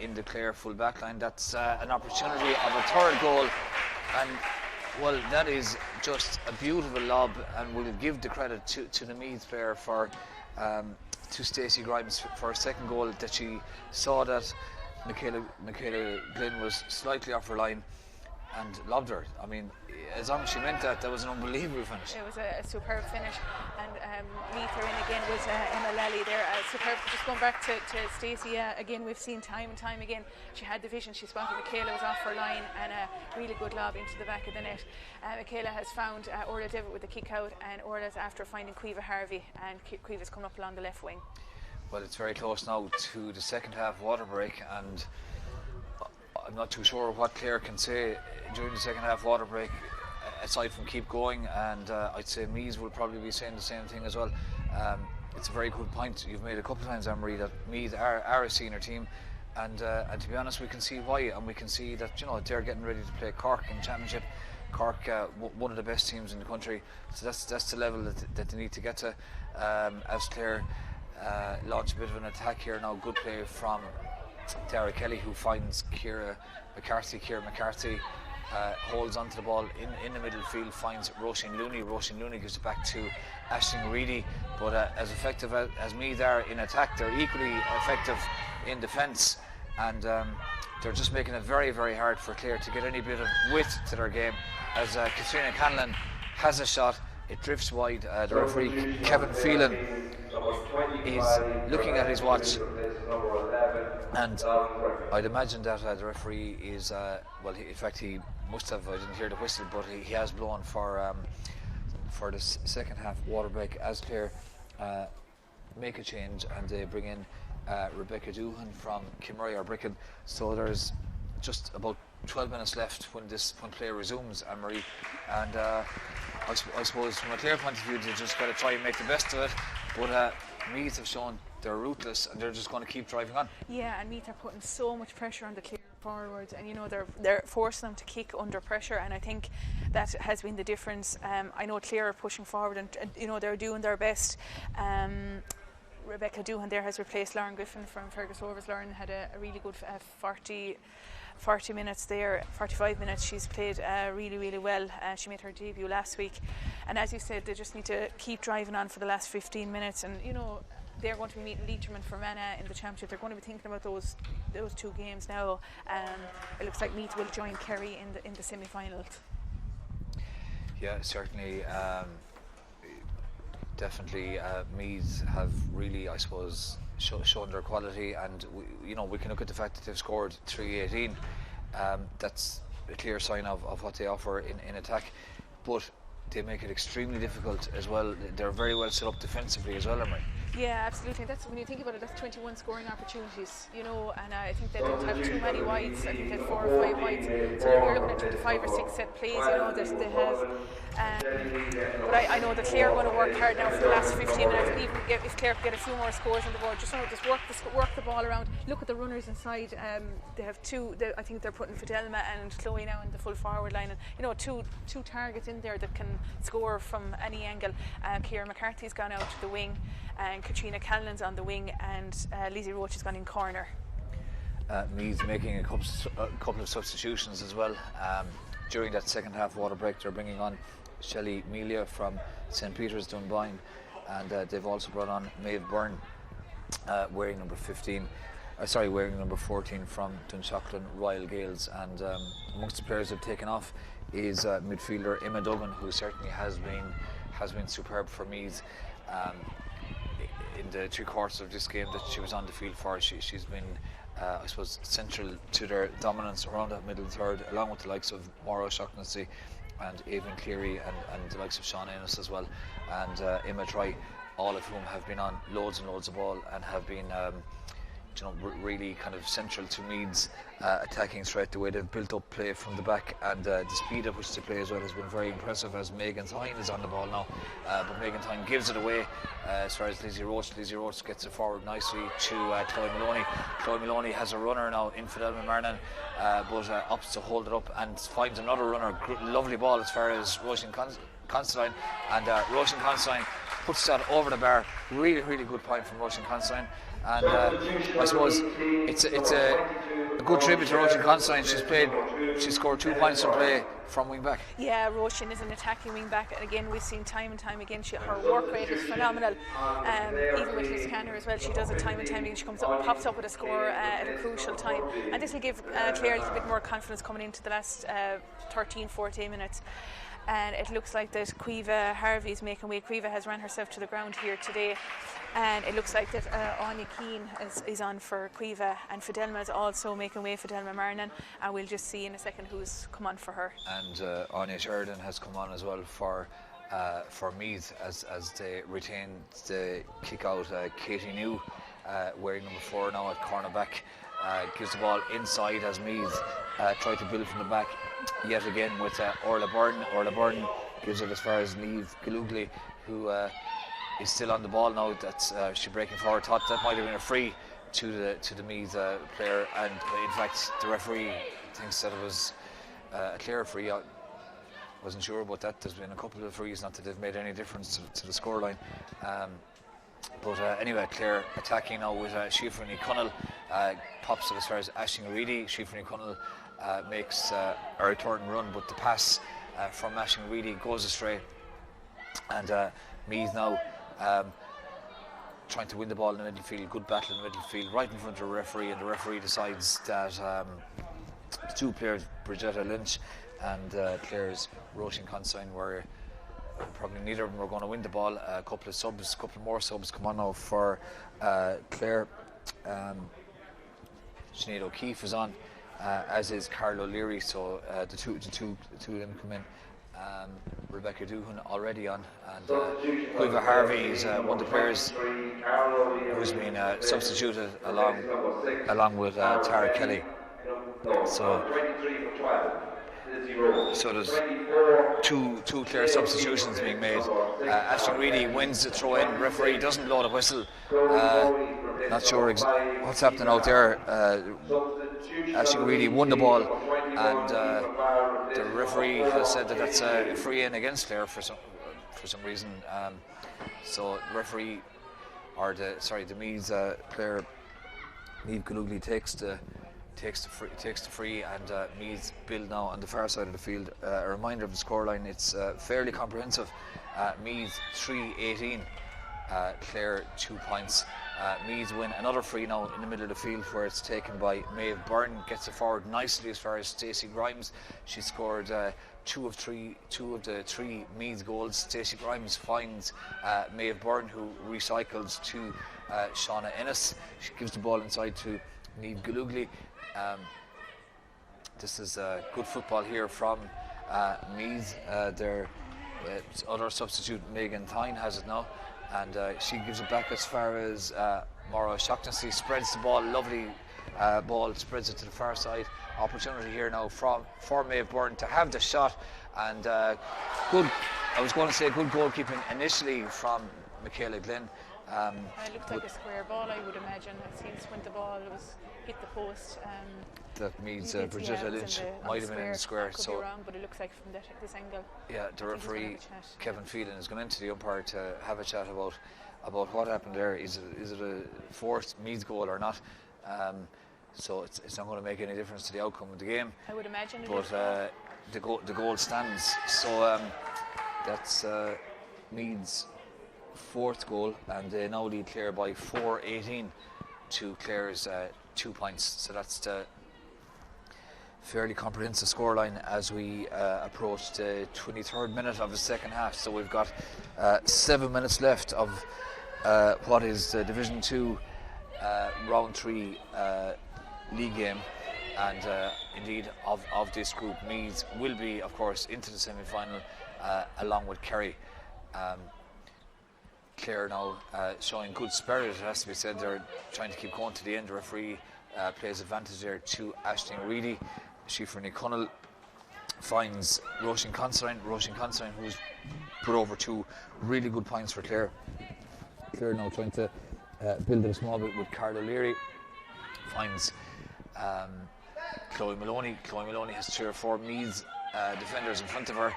in the Clare full back line. That's an opportunity of a third goal, and well, that is just a beautiful lob, and we'll give the credit to the Meath player for to Stacey Grimes for her second goal, that she saw that Michaela Glynn was slightly off her line and lobbed her. I mean, as long as she meant that, that was an unbelievable finish. It was a superb finish, and Meath are in again with Emma Lally there. Superb. Just going back to Stacey, again, we've seen time and time again, she had the vision. She spotted Michaela was off her line, and a really good lob into the back of the net. Michaela has found Orla Devitt with the kick out, and Orla's after finding Caoimhe Harvey, and Caoimhe's coming up along the left wing. Well, it's very close now to the second half water break, and I'm not too sure what Clare can say during the second half water break, aside from keep going, and I'd say Meath will probably be saying the same thing as well. It's a very good point you've made a couple of times, Anne-Marie, that Meath are a senior team, and to be honest, we can see why, and we can see that, you know, they're getting ready to play Cork in Championship. Cork, one of the best teams in the country, so that's the level that they need to get to. As Clare launch a bit of an attack here now, good play from Dara Kelly, who finds Ciara McCarthy. Holds onto the ball in the middle field, finds Roisin Looney. Roisin Looney gives it back to Aisling Reedy. But as effective as Meath are in attack, they're equally effective in defence, and they're just making it very, very hard for Clare to get any bit of width to their game. As Katrina Canlan has a shot, it drifts wide. The referee Kevin Phelan is looking at his watch, and I'd imagine that the referee is well, in fact he must have, I didn't hear the whistle, but he has blown for the second half water break as Clare make a change, and they bring in Rebecca Doohan from Kimray or Bricken. So there's just about 12 minutes left when play resumes, Anne-Marie, and I suppose from a Clare point of view, they just got to try and make the best of it, but Meath have shown they're ruthless, and they're just going to keep driving on. Yeah, and Meath are putting so much pressure on the Clare forwards, and you know, they're forcing them to kick under pressure, and I think that has been the difference. I know Clare are pushing forward, and you know, they're doing their best. Rebecca Doohan there has replaced Lauren Griffin from Fergus Rovers. Lauren had a really good 40 minutes there, 45 minutes. She's played really, really well. She made her debut last week, and as you said, they just need to keep driving on for the last 15 minutes, and you know, they're going to be meeting Leitrim and Fermanagh in the Championship. They're going to be thinking about those two games now. It looks like Meath will join Kerry in the semi-finals. Yeah, certainly. Definitely, Meath have really, I suppose, shown their quality, and we can look at the fact that they've scored 3-18. That's a clear sign of what they offer in attack, but they make it extremely difficult as well. They're very well set up defensively as well, Emery. Yeah, absolutely. That's, when you think about it, that's 21 scoring opportunities, you know, and I think they don't have too many wides. I think they have 4 or 5 wides. So you're looking at 5 or 6 set plays, you know, that they have. But I know that Clare are going to work hard now for the last 15 minutes. Even if Clare get a few more scores on the board, just work the ball around. Look at the runners inside. They have two. I think they're putting Fidelma and Chloe now in the full forward line, and you know, two targets in there that can score from any angle. Ciara McCarthy's gone out to the wing, and Katrina Canlan's on the wing, and Lizzie Roach has gone in corner. Meath making a couple of substitutions as well. During that second half water break, they're bringing on Shelley Mealia from St. Peter's Dunboyne, and they've also brought on Maeve Byrne, wearing number 14 from Dunshaughlin Royal Gaels. And amongst the players who've taken off is midfielder Emma Duggan, who certainly has been superb for Meath. In the 3 quarters of this game that she was on the field for, she's been I suppose central to their dominance around that middle third, along with the likes of Maura O'Shaughnessy and Aidan Cleary and the likes of Sean Ennis as well, and Emma Troy all of whom have been on loads and loads of ball and have been really kind of central to Meath's attacking threat. The way they've built up play from the back, and the speed at which they play as well has been very impressive, as Megan Tyne is on the ball now. But Megan Tyne gives it away as far as Lizzie Roach. Lizzie Roach gets it forward nicely to Chloe Maloney. Chloe Maloney has a runner now in Fidelma Marnan, but opts to hold it up and finds another runner. Lovely ball as far as Roisin Constantine, and Roisin Constantine puts that over the bar. Really, really good point from Roisin Constantine. And I suppose it's a good tribute to Roisin Constantine. She scored 2 points from play from wing back. Yeah, Roisin is an attacking wing back, and again we've seen time and time again her work rate is phenomenal. Even with Liz Canner as well, she does it time and time again. She comes up and pops up with a score at a crucial time, and this will give Clare a little bit more confidence coming into the last 13-14 minutes. And it looks like that Quiva Harvey is making way. Quiva has ran herself to the ground here today, and it looks like that Anya Keane is on for Quiva, and Fidelma is also making way. Fidelma Marnan, and we'll just see in a second who's come on for her. And Anya Sheridan has come on as well for Meath as they retain the kick out. Katie New, wearing number 4 now at cornerback, gives the ball inside as Meath try to build from the back yet again with Orla Byrne. Orla Byrne gives it as far as Niamh Galugli, who is still on the ball now. That's she breaking forward. Thought that might have been a free to the Meath player, and in fact the referee thinks that it was a clear free. I wasn't sure about that. There's been a couple of frees, not that they've made any difference to the scoreline. But anyway, Clare attacking now with Shifrani Cunnell, pops it as far as Aisling Reedy. Shifrani Cunnell makes a return run, but the pass from Aisling Reedy goes astray, and Meath now trying to win the ball in the midfield. Good battle in the midfield, right in front of the referee, and the referee decides that the two players, Bridgetta Lynch and Clare's Roisin Constantine, were probably neither of them were going to win the ball. A couple more subs come on now for Clare. Sinead O'Keefe is on, as is Carl O'Leary, so the two of them come in. Rebecca Doohan already on, and Quiva Harvey is one of the players who's been substituted along with Tara Kelly. So there's two Clare substitutions being made. Aisling Reedy wins the throw in. Referee doesn't blow the whistle. Not sure what's happening out there. Aisling Reedy won the ball, and the referee has said that that's a free in against Clare for some reason. So the referee, or the Meath player, Niamh Galugli takes the free, and Meath build now on the far side of the field. A reminder of the scoreline: it's fairly comprehensive. Meath 3-18, Clare 2 points. Meath win another free now in the middle of the field, where it's taken by Maeve Byrne. Gets it forward nicely as far as Stacey Grimes. She scored two of the three Meath goals. Stacey Grimes finds Maeve Byrne, who recycles to Shauna Ennis. She gives the ball inside to Niamh Galugli. This is good football here from Meath. Their other substitute, Megan Tyne, has it now, and she gives it back as far as Maura Shaughnessy spreads the ball. Lovely ball, spreads it to the far side. Opportunity here now for Maeve Byrne to have the shot, and good. I was going to say good goalkeeping initially from Michaela Glynn. It looked like a square ball, I would imagine. It seems when the ball hit the post. That means Bridgetta Lynch might have been in the square. Could be wrong, but it looks like from this angle. Yeah, the referee Kevin Phelan has gone into the umpire to have a chat about what happened there. Is it a forced Meath goal or not? So it's not going to make any difference to the outcome of the game. I would imagine. But the goal stands. So that's Meath's fourth goal, and they now lead Clare by 4-18 to Clare's 2 points. So that's the fairly comprehensive scoreline as we approach the 23rd minute of the second half. So we've got 7 minutes left of what is the Division 2 round 3 league game, and indeed of this group, Meath will be, of course, into the semi-final along with Kerry. Clare now showing good spirit, it has to be said. They're trying to keep going to the end. The referee plays advantage there to Aisling Reedy. Shifra Connell finds Roisin Considine, who's put over 2 really good points for Clare. Clare now trying to build it a small bit with Carl O'Leary. Finds Chloe Maloney. Chloe Maloney has 3 or 4 Meath defenders in front of her.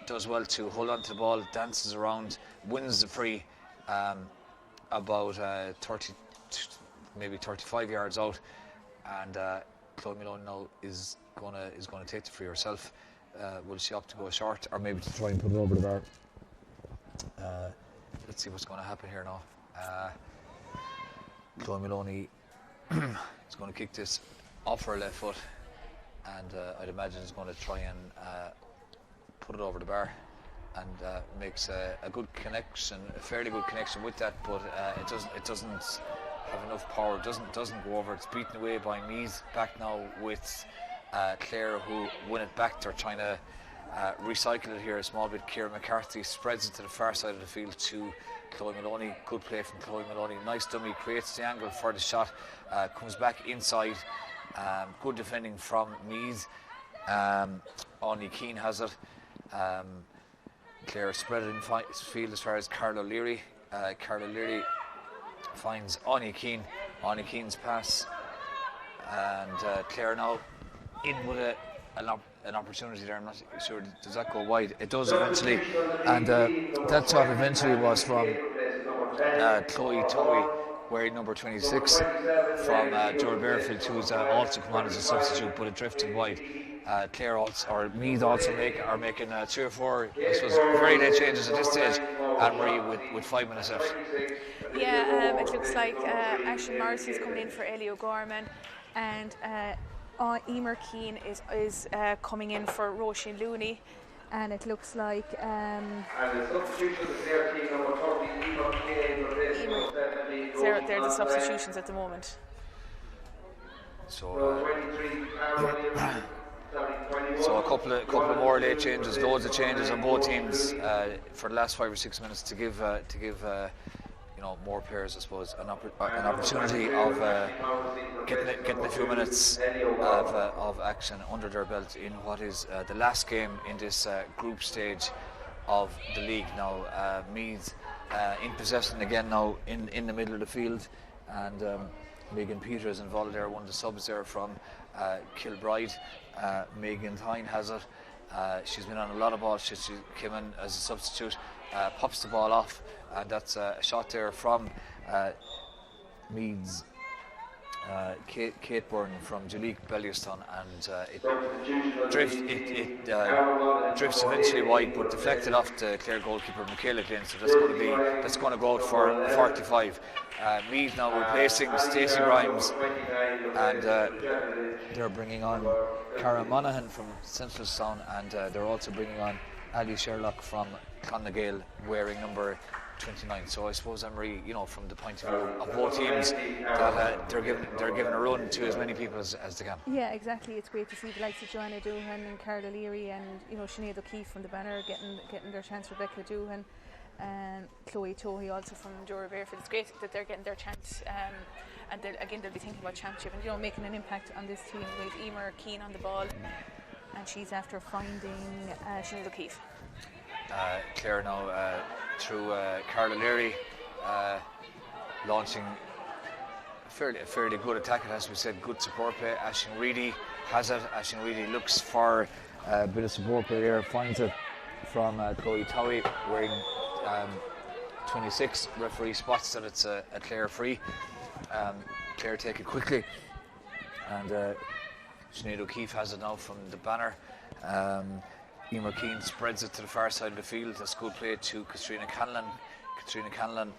Does well to hold on to the ball, dances around, wins the free about 30, maybe 35 yards out, and Chloe Maloney now is gonna take the free herself. Will she opt to go short, or maybe to try and put it over the bar? Let's see what's going to happen here now. Chloe Maloney is going to kick this off her left foot, and I'd imagine is going to try and put it over the bar, and makes a good connection, a fairly good connection with that, but it doesn't have enough power. Doesn't go over. It's beaten away by Meath. Back now with Clare, who win it back. They're trying to recycle it here a small bit. Ciara McCarthy spreads it to the far side of the field to Chloe Maloney. Good play from Chloe Maloney. Nice dummy, creates the angle for the shot. Comes back inside. Good defending from Meath. Anya Keane has it. Clare spread it in field as far as Carl O'Leary. Carl O'Leary finds Anya Keane. Anya Keane's pass, and Clare now in with an opportunity there. I'm not sure, does that go wide? It does eventually, and that shot eventually was from Chloe Towie, wearing number 26, from Joel Bearfield, who's also come on as a substitute, but it drifted wide. Clare also, or Meath also are making 3 or 4, I suppose, very late changes at this stage, and Marie with 5 minutes left. Yeah, it looks like Aisling Morrissey's coming in for Ellie O'Gorman, and Eamon Keane is coming in for Roisin Looney, and it looks like they're the substitutions at the moment. So a couple of more late changes, loads of changes on both teams for the last 5 or 6 minutes to give more players, I suppose, an opportunity of getting a few minutes of action under their belt in what is the last game in this group stage of the league. Now Meath in possession again now in the middle of the field, and Megan Peter is involved there, one of the subs there from Kilbride. Megan Tyne has it. She's been on a lot of balls. She came in as a substitute, pops the ball off, and that's a shot there from Meath's Kate Byrne from Jaliek Belliuston, and it drifts eventually wide, but deflected off to Clare goalkeeper Michaela Glynn. So that's going to go out for 45. Meath now replacing Stacey Grimes, and they're bringing on Cara Monaghan from Centralstown, and they're also bringing on Ali Sherlock from Clonagale, wearing number 29. So I suppose, Emery, from the point of view of both teams, that they're giving a run to as many people as they can. Yeah, exactly. It's great to see the likes of Joanna Doohan and Carla Leary and Sinead O'Keefe from the Banner getting their chance. Rebecca Doohan and Chloe Towie also from Dora Bearfield. It's great that they're getting their chance, and they'll be thinking about championship and making an impact on this team. With Emer Keane on the ball, and she's after finding Sinead O'Keefe. Clare now through Carla Leary, launching a fairly good attack, it has to be said. Good support play. Aisling Reedy has it. Aisling Reedy looks for a bit of support play there, finds it from Chloe Towie, wearing 26. Referee spots that it's a Clare free. Clare take it quickly, and Sinead O'Keefe has it now from the Banner. Emer Keane spreads it to the far side of the field. That's good play to Katrina Canlan.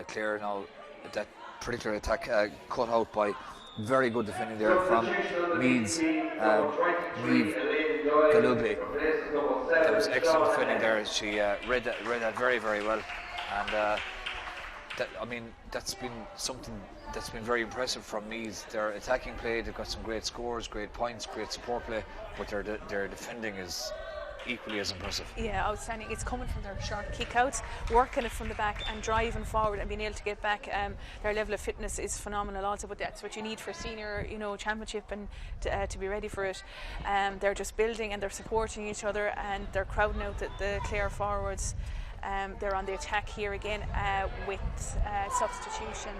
Clare now, that particular attack cut out by very good defending there from Meath's Niamh Galubli. That was excellent defending there. She read that very, very well, and that's been something that's been very impressive from Meath. Their attacking play, they've got some great scores, great points, great support play, but their defending is equally as impressive. Yeah, outstanding. It's coming from their short kickouts, working it from the back and driving forward and being able to get back. Their level of fitness is phenomenal also, but that's what you need for senior, championship and to be ready for it. They're just building and they're supporting each other and they're crowding out the Clare forwards. They're on the attack here again with substitution.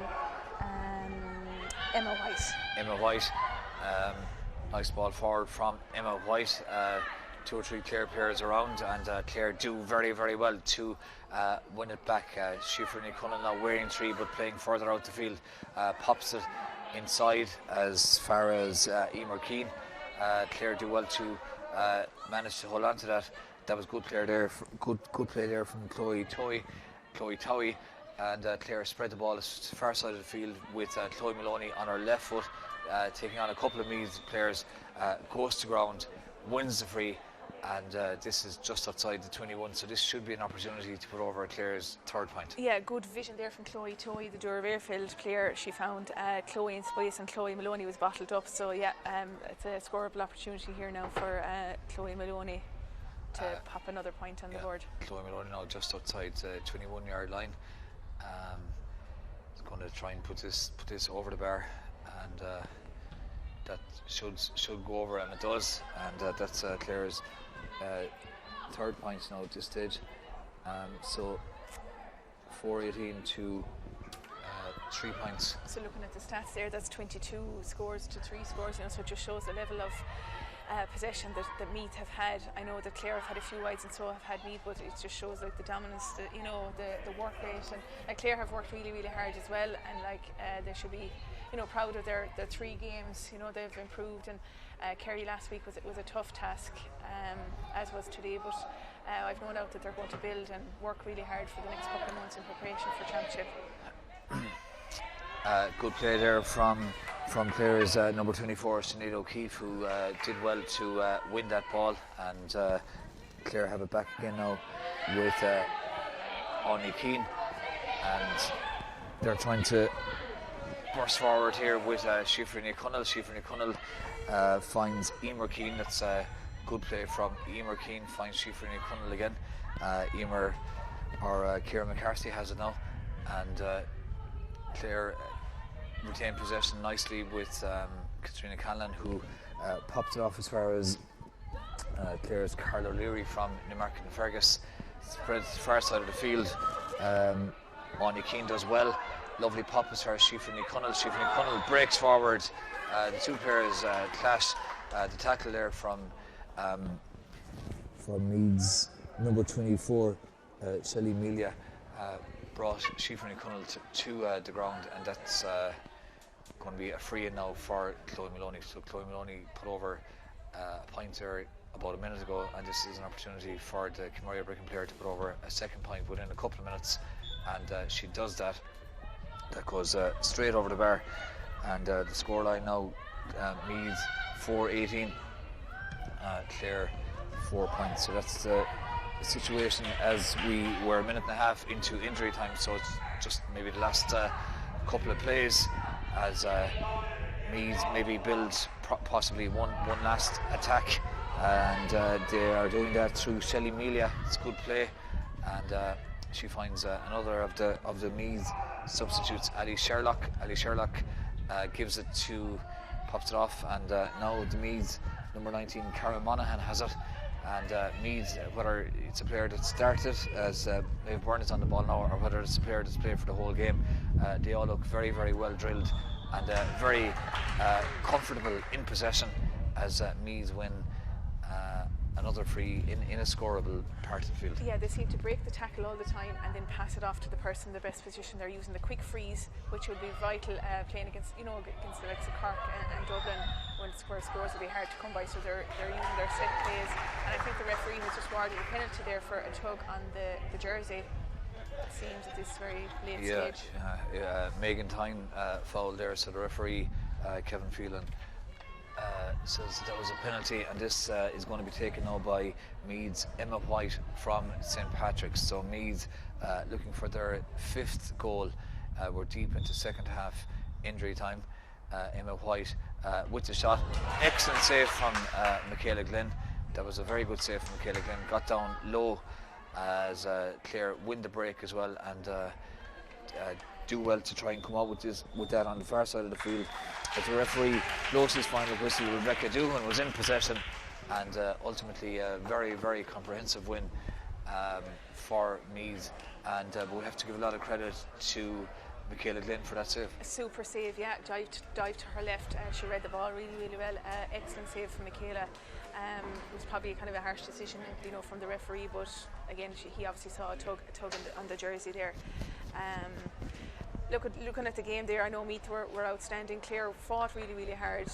Emma White. Nice ball forward from Emma White. 2 or 3 Clare players around, and Clare do very, very well to win it back. Schifrin Cullen now wearing 3 but playing further out the field. Pops it inside as far as Eamon Murray. Clare do well to manage to hold on to that. That was good play there. Good play there from Chloe Towie. And Clare spread the ball to the far side of the field with Chloe Maloney on her left foot, taking on a couple of Meath players, goes to ground, wins the free, and this is just outside the 21, so this should be an opportunity to put over Clare's 3rd point. Yeah, good vision there from Chloe Towie, the door of airfield player. She found Chloe in space and Chloe Maloney was bottled up, so yeah, it's a scoreable opportunity here now for Chloe Maloney to pop another point on the board. Chloe Maloney now just outside the 21-yard line. Is going to try and put this over the bar, and that should go over, and it does, and that's Clare's 3rd point now at this stage. So 4-18 to 3 points. So looking at the stats there, that's 22 scores to 3 scores, so it just shows the level of possession that Meath have had. I know that Clare have had a few wides and so have had Meath, but it just shows like the dominance, the work rate, and like Clare have worked really, really hard as well, and they should be proud of their 3 games. They've improved, and Kerry last week was a tough task, as was today, but I've no doubt that they're going to build and work really hard for the next couple of months in preparation for championship. Good play there from Clare's number 24, Sinead O'Keefe, who did well to win that ball, and Clare have it back again now with Anya Keane, and they're trying to burst forward here with Schifrin Cunnell. Schifrin Cunnell finds Eamon Keane. That's a good play from Eamon Keane, finds Schifrin Cunnell again. Eamon or Ciara McCarthy has it now, and Clare retain possession nicely with Katrina Canlan, who popped it off as far as Clare's Carl O'Leary from Newmarket and Fergus. Spread to the far side of the field. Anya Keane does well. Lovely pop as far as Schifrin Cunnell. Schifrin Cunnell breaks forward. The 2 players clash. The tackle there from Meath's number 24, Shelley Mealia, brought Schifrin Cunnell to the ground, and that's going to be a free in now for Chloe Maloney. So Chloe Maloney put over a point there about a minute ago, and this is an opportunity for the Kimmeria Brickham player to put over a 2nd point within a couple of minutes, and she does that. That goes straight over the bar, and the scoreline now, Meath 4-18, Clare 4 points. So that's the situation as we were a minute and a half into injury time, so it's just maybe the last couple of plays as Meath maybe build possibly one last attack, and they are doing that through Shelley Mealia. It's a good play, and she finds another of the Meath substitutes, Ali Sherlock. Ali Sherlock gives it to, pops it off, and now the Meath number 19 Karen Monaghan has it, and Meath, whether it's a player that started as maybe Burnett on the ball now, or whether it's a player that's played for the whole game, they all look very, very well drilled and very comfortable in possession as Meath win another free in a scoreable part of the field. Yeah, they seem to break the tackle all the time and then pass it off to the person in the best position. They're using the quick freeze, which will be vital playing against the likes of Cork and Dublin, when scores will be hard to come by. So they're using their set plays, and I think the referee has just awarded a penalty there for a tug on the jersey. It seems at this very late stage. Megan Tyne fouled there, so the referee Kevin Phelan says that was a penalty, and this is going to be taken now by Meath's Emma White from St Patrick's. So Meath looking for their 5th goal. We're deep into 2nd half injury time. Emma White with the shot, excellent save from Michaela Glynn, That was a very good save from Michaela Glenn. Got down low as Clare win the break as well, and do well to try and come out with that on the far side of the field. As the referee blows his final whistle, Rebecca Doohan was in possession, and ultimately a very, very comprehensive win for Meath. And but we have to give a lot of credit to Michaela Glenn for that save. A super save, yeah. Dived to her left. She read the ball really, really well. Excellent save from Michaela. It was probably kind of a harsh decision, from the referee, but again, he obviously saw a tug on the jersey there. Looking at the game there, I know Meath were outstanding. Clare fought really, really hard.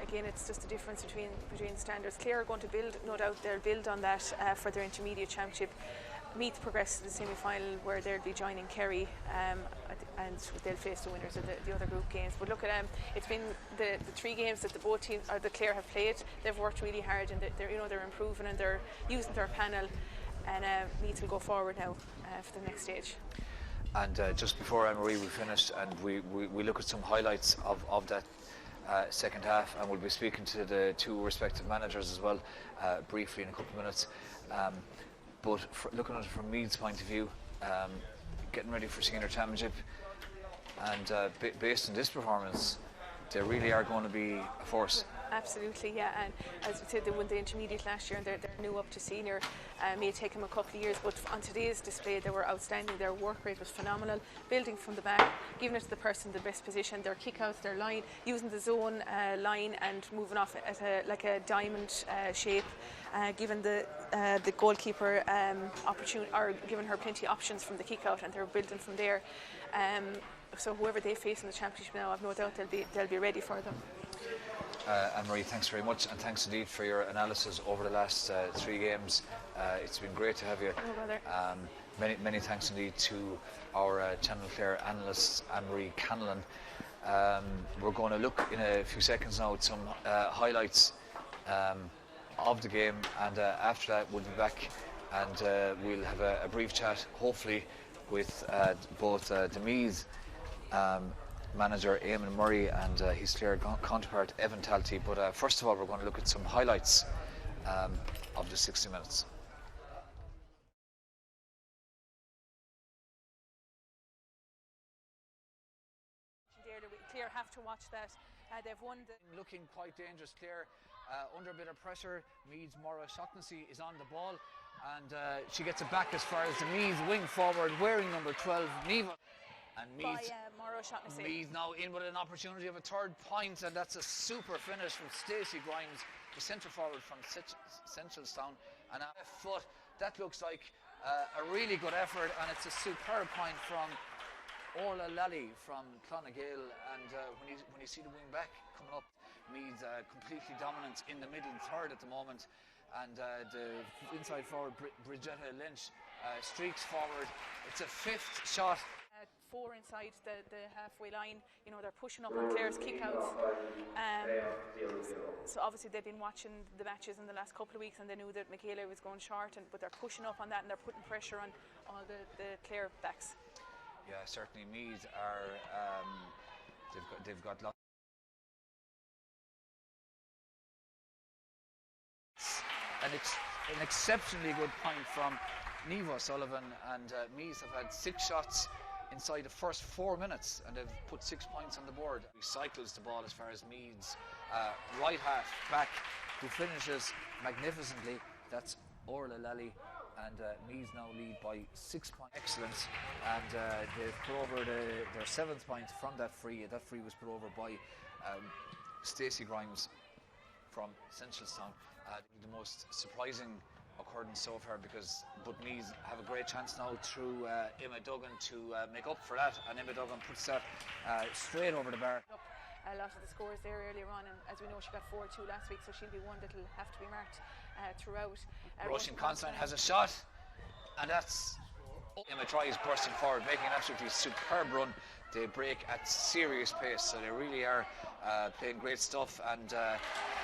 Again, it's just a difference between standards. Clare are going to build, no doubt, they'll build on that for their intermediate championship. Meath progressed to the semi-final where they'll be joining Kerry, and they'll face the winners of the other group games. But look at it's been the 3 games that the both teams or the Clare have played. They've worked really hard, and they're improving, and they're using their panel. And Meath will go forward now for the next stage. And just before Anne-Marie we finished, and we look at some highlights of that second half, and we'll be speaking to the 2 respective managers as well briefly in a couple of minutes. But looking at it from Meath's point of view, getting ready for senior championship, and based on this performance, they really are going to be a force. Absolutely, yeah. And as we said, they won the intermediate last year, and they're new up to senior. May take them a couple of years, but on today's display, they were outstanding. Their work rate was phenomenal. Building from the back, giving it to the person in the best position. Their kick-outs, their line, using the zone line and moving off at a diamond shape. Giving the goalkeeper opportunity, or giving her plenty of options from the kick-out, and they're building from there. So whoever they face in the championship now, I've no doubt they'll be ready for them. Anne-Marie, thanks very much, and thanks indeed for your analysis over the last 3 games. It's been great to have you. No bother. Many thanks indeed to our Channel Clare analyst, Anne-Marie Canlan. We're going to look in a few seconds now at some highlights of the game, and after that we'll be back, and we'll have a brief chat, hopefully, with both the Meath manager Eamon Murray and his Clare counterpart Evan Talty. But first of all, we're going to look at some highlights of the 60 minutes. Clare have to watch that. They've won. Looking quite dangerous. Clare under a bit of pressure. Meath's Maura Shaughnessy is on the ball, and she gets it back as far as the Meath wing forward, wearing number 12, Neva. And Meath now in with an opportunity of a 3rd point, and that's a super finish from Stacey Grimes, the centre forward from Centralstown, and a foot. That looks like a really good effort, and it's a superb point from Orla Lally from Clonagale. And when you see the wing back coming up, Meath completely dominant in the middle, 3rd at the moment, and the inside forward Bridgetta Lynch streaks forward. It's a 5th shot. 4 inside the halfway line. They're pushing up on Clare's kick-outs. So obviously they've been watching the matches in the last couple of weeks, and they knew that Michaela was going short, but they're pushing up on that, and they're putting pressure on all the Clare backs. Yeah, certainly Meath are. They've got lots. An exceptionally good point from Neva Sullivan, and Meath have had 6 shots inside the first 4 minutes, and they've put 6 points on the board. He cycles the ball as far as Meath's right half back, who finishes magnificently. That's Orla Lally, and Meath now lead by 6 points. Excellent, and they've put over their 7th point from that free. That free was put over by Stacey Grimes from Centralstown. The most surprising occurrence so far, but Meath have a great chance now through Emma Duggan to make up for that, and Emma Duggan puts that straight over the bar. A lot of the scores there earlier on, and as we know, she got 4-2 last week, so she'll be one that'll have to be marked throughout. Roisin Constantine has a shot, and that's Emma tries bursting forward, making an absolutely superb run. They break at serious pace, so they really are playing great stuff, and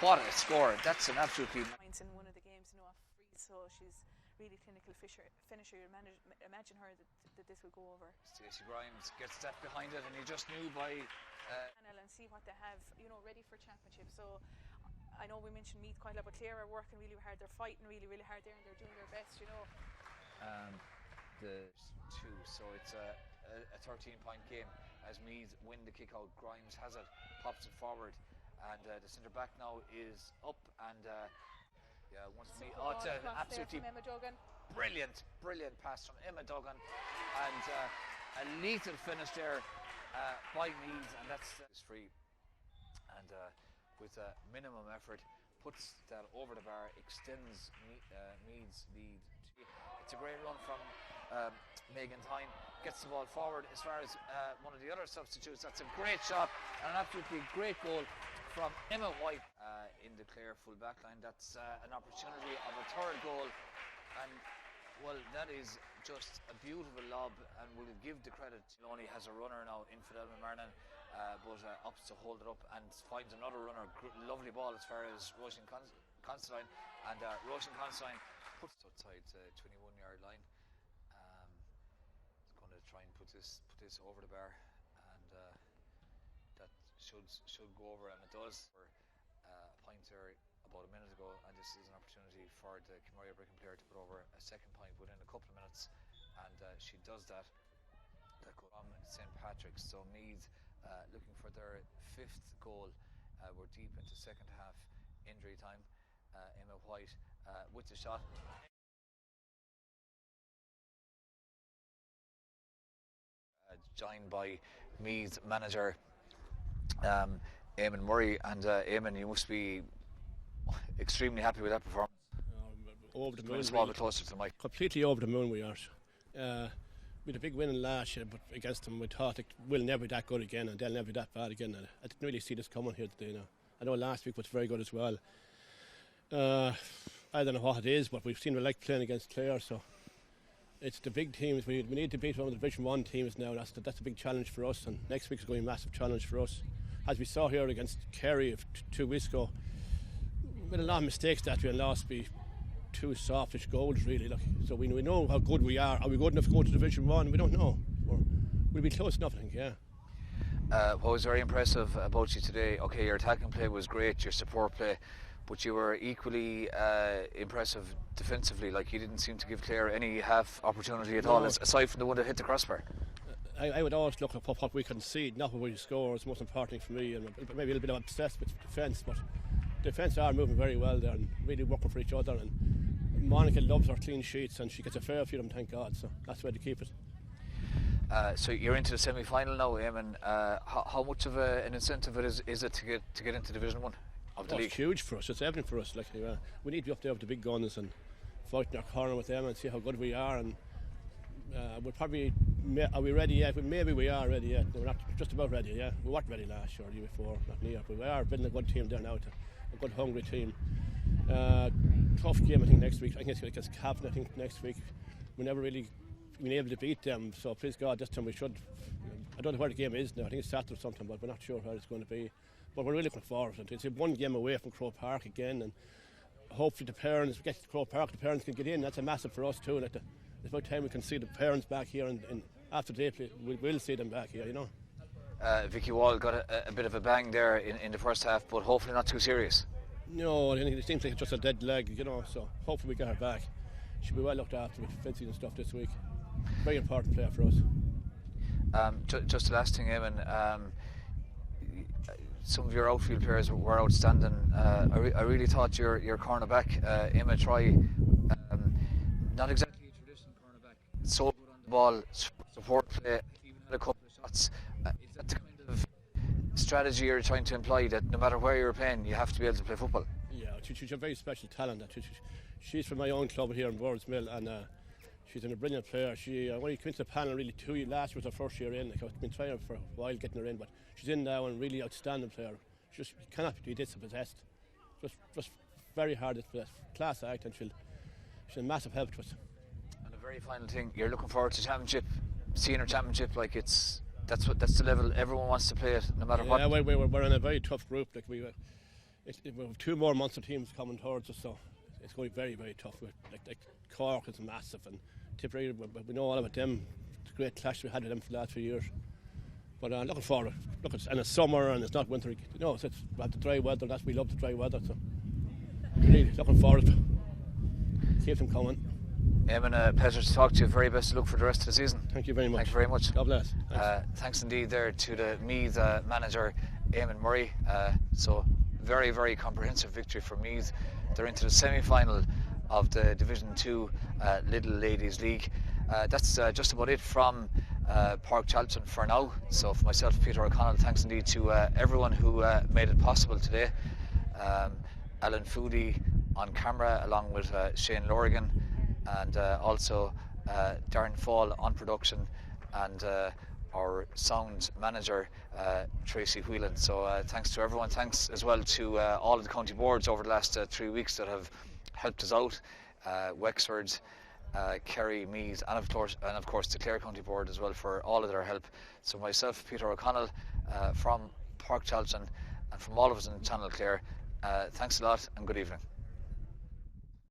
what a score. That's an absolutely points in one of the games, off free, so she's really clinical finisher. Imagine her that this will go over. Stacey Grimes gets that behind it, and you just knew by and see what they have ready for championship. So I know we mentioned Meath quite a lot, but Clare are working really hard. They're fighting really, really hard there, and they're doing their best, you know. The two, so it's a 13-point game as Meath win the kick out. Grimes has it, pops it forward, and the centre back now is up, and once Meath, it's an absolutely brilliant pass from Emma Duggan, and a lethal finish there by Meath, and that's free, and with minimum effort puts that over the bar, extends Meath's lead. It's a great run from Megan Tyne, gets the ball forward as far as one of the other substitutes. That's a great shot and an absolutely great goal from Emma White in the Clare full back line. That's an opportunity of a third goal, and well, that is just a beautiful lob, and we'll give the credit. Loney has a runner now in Fidel Marnan, but opts to hold it up and finds another runner. Lovely ball as far as Roisin Constantine, and Roisin Constantine puts it outside the 21-yard line. It's going to try and put this over the bar, and that should go over, and it does. A point there about a minute ago, and this is an opportunity for the Kimmeria Brecon player to put over a second point within a couple of minutes, and she does that. That goes from St. Patrick's. So Meath looking for their 5th goal. We're deep into second half injury time. Emma White with the shot. Joined by Meath manager Eamon Murray, and Eamon, you must be extremely happy with that performance. Over the moon. A small bit closer to the mic. Completely over the moon we are. We had a big win last year, but against them we thought we'll never be that good again, and they'll never be that bad again. And I didn't really see this coming here today. Now I know last week was very good as well. I don't know what it is, but we've seen we like playing against Clare, so it's the big teams. We need to beat one of the Division 1 teams now. That's a big challenge for us, and next week is going to be a massive challenge for us. As we saw here against Kerry 2 weeks ago, we made a lot of mistakes that we lost by 2 softish goals really. So we know how good we are. Are we good enough to go to Division 1? We don't know. We'll be close enough, I think, yeah. What was very impressive about you today, okay, your attacking play was great, your support play, but you were equally impressive defensively. Like, you didn't seem to give Clare any half opportunity at all, aside from the one that hit the crossbar. I would always look at what we concede, not what we score. It's most important for me, and maybe a little bit obsessed with defence, but defence are moving very well there and really working for each other, and Monica loves her clean sheets and she gets a fair few of them, thank God, so that's where to keep it. So you're into the semi-final now, Eamon. How much of an incentive is it to get into Division 1 of the league? It's huge for us, it's everything for us. We need to be up there with the big guns and fight in our corner with them and see how good we are, and we'll probably, are we ready yet? Maybe we are ready yet. No, we're not just about ready, yeah. We weren't ready last year or the year before, not near, but we are building a good team there now, a good hungry team. Tough game I think next week. I think it's against Cavan I think next week. We never really been able to beat them, so please God this time we should. I don't know where the game is now. I think it's Saturday or something, but we're not sure where it's going to be. But we're really looking forward to it. It's one game away from Croke Park again, and hopefully the parents get to Croke Park, the parents can get in. That's a massive for us too. It's about time we can see the parents back here, and after they play, we will see them back here, you know. Vicky Wall got a bit of a bang there in the first half, but hopefully not too serious. No, it seems like it's just a dead leg, you know, so hopefully we get her back. She'll be well looked after with fencing and stuff this week. Very important player for us. Just the last thing, Eamon, some of your outfield players were outstanding. I really thought your cornerback, Emma Troy, not exactly a traditional cornerback, so good on the ball, support play, even had a couple of shots. Is that the kind of strategy you're trying to employ, that no matter where you're playing, you have to be able to play football? Yeah, she's a very special talent. She's from my own club here in Boards Mill, and she's a brilliant player. She when you came to the panel, really last year was her first year in. I've been trying for a while getting her in, but she's in now and really outstanding player. She just cannot be dispossessed. Just very hard at class act, and she's a massive help to us. And a very final thing, you're looking forward to championship, senior championship, like that's the level everyone wants to play it, no matter what. Yeah, we're in a very tough group. Like we have 2 more months of teams coming towards us, so it's going to be very, very tough. Like Cork is massive, and Tipperary, we know all about them. It's a great clash we had with them for the last few years. But looking forward. Look, and it's summer and it's not winter. You know, we have the dry weather. We love the dry weather. So really looking forward. Keep them coming. Eamon, a pleasure to talk to you. Very best of luck for the rest of the season. Thank you very much. Thank you very much. God bless. Thanks indeed there to the Meath manager, Eamon Murray. So very, very comprehensive victory for Meath. They're into the semi-final of the Division 2 Lidl Ladies League. That's just about it from Park Charlton for now. So for myself, Peter O'Connell, thanks indeed to everyone who made it possible today. Alan Foodie on camera, along with Shane Lorgan, and also Darren Fall on production, and our sound manager Tracy Whelan. So thanks to everyone. Thanks as well to all of the county boards over the last 3 weeks that have helped us out. Wexford, Kerry, Meath, and of course the Clare County Board as well for all of their help. So myself, Peter O'Connell, from Park Charlton, and from all of us in Channel Clare, thanks a lot and good evening.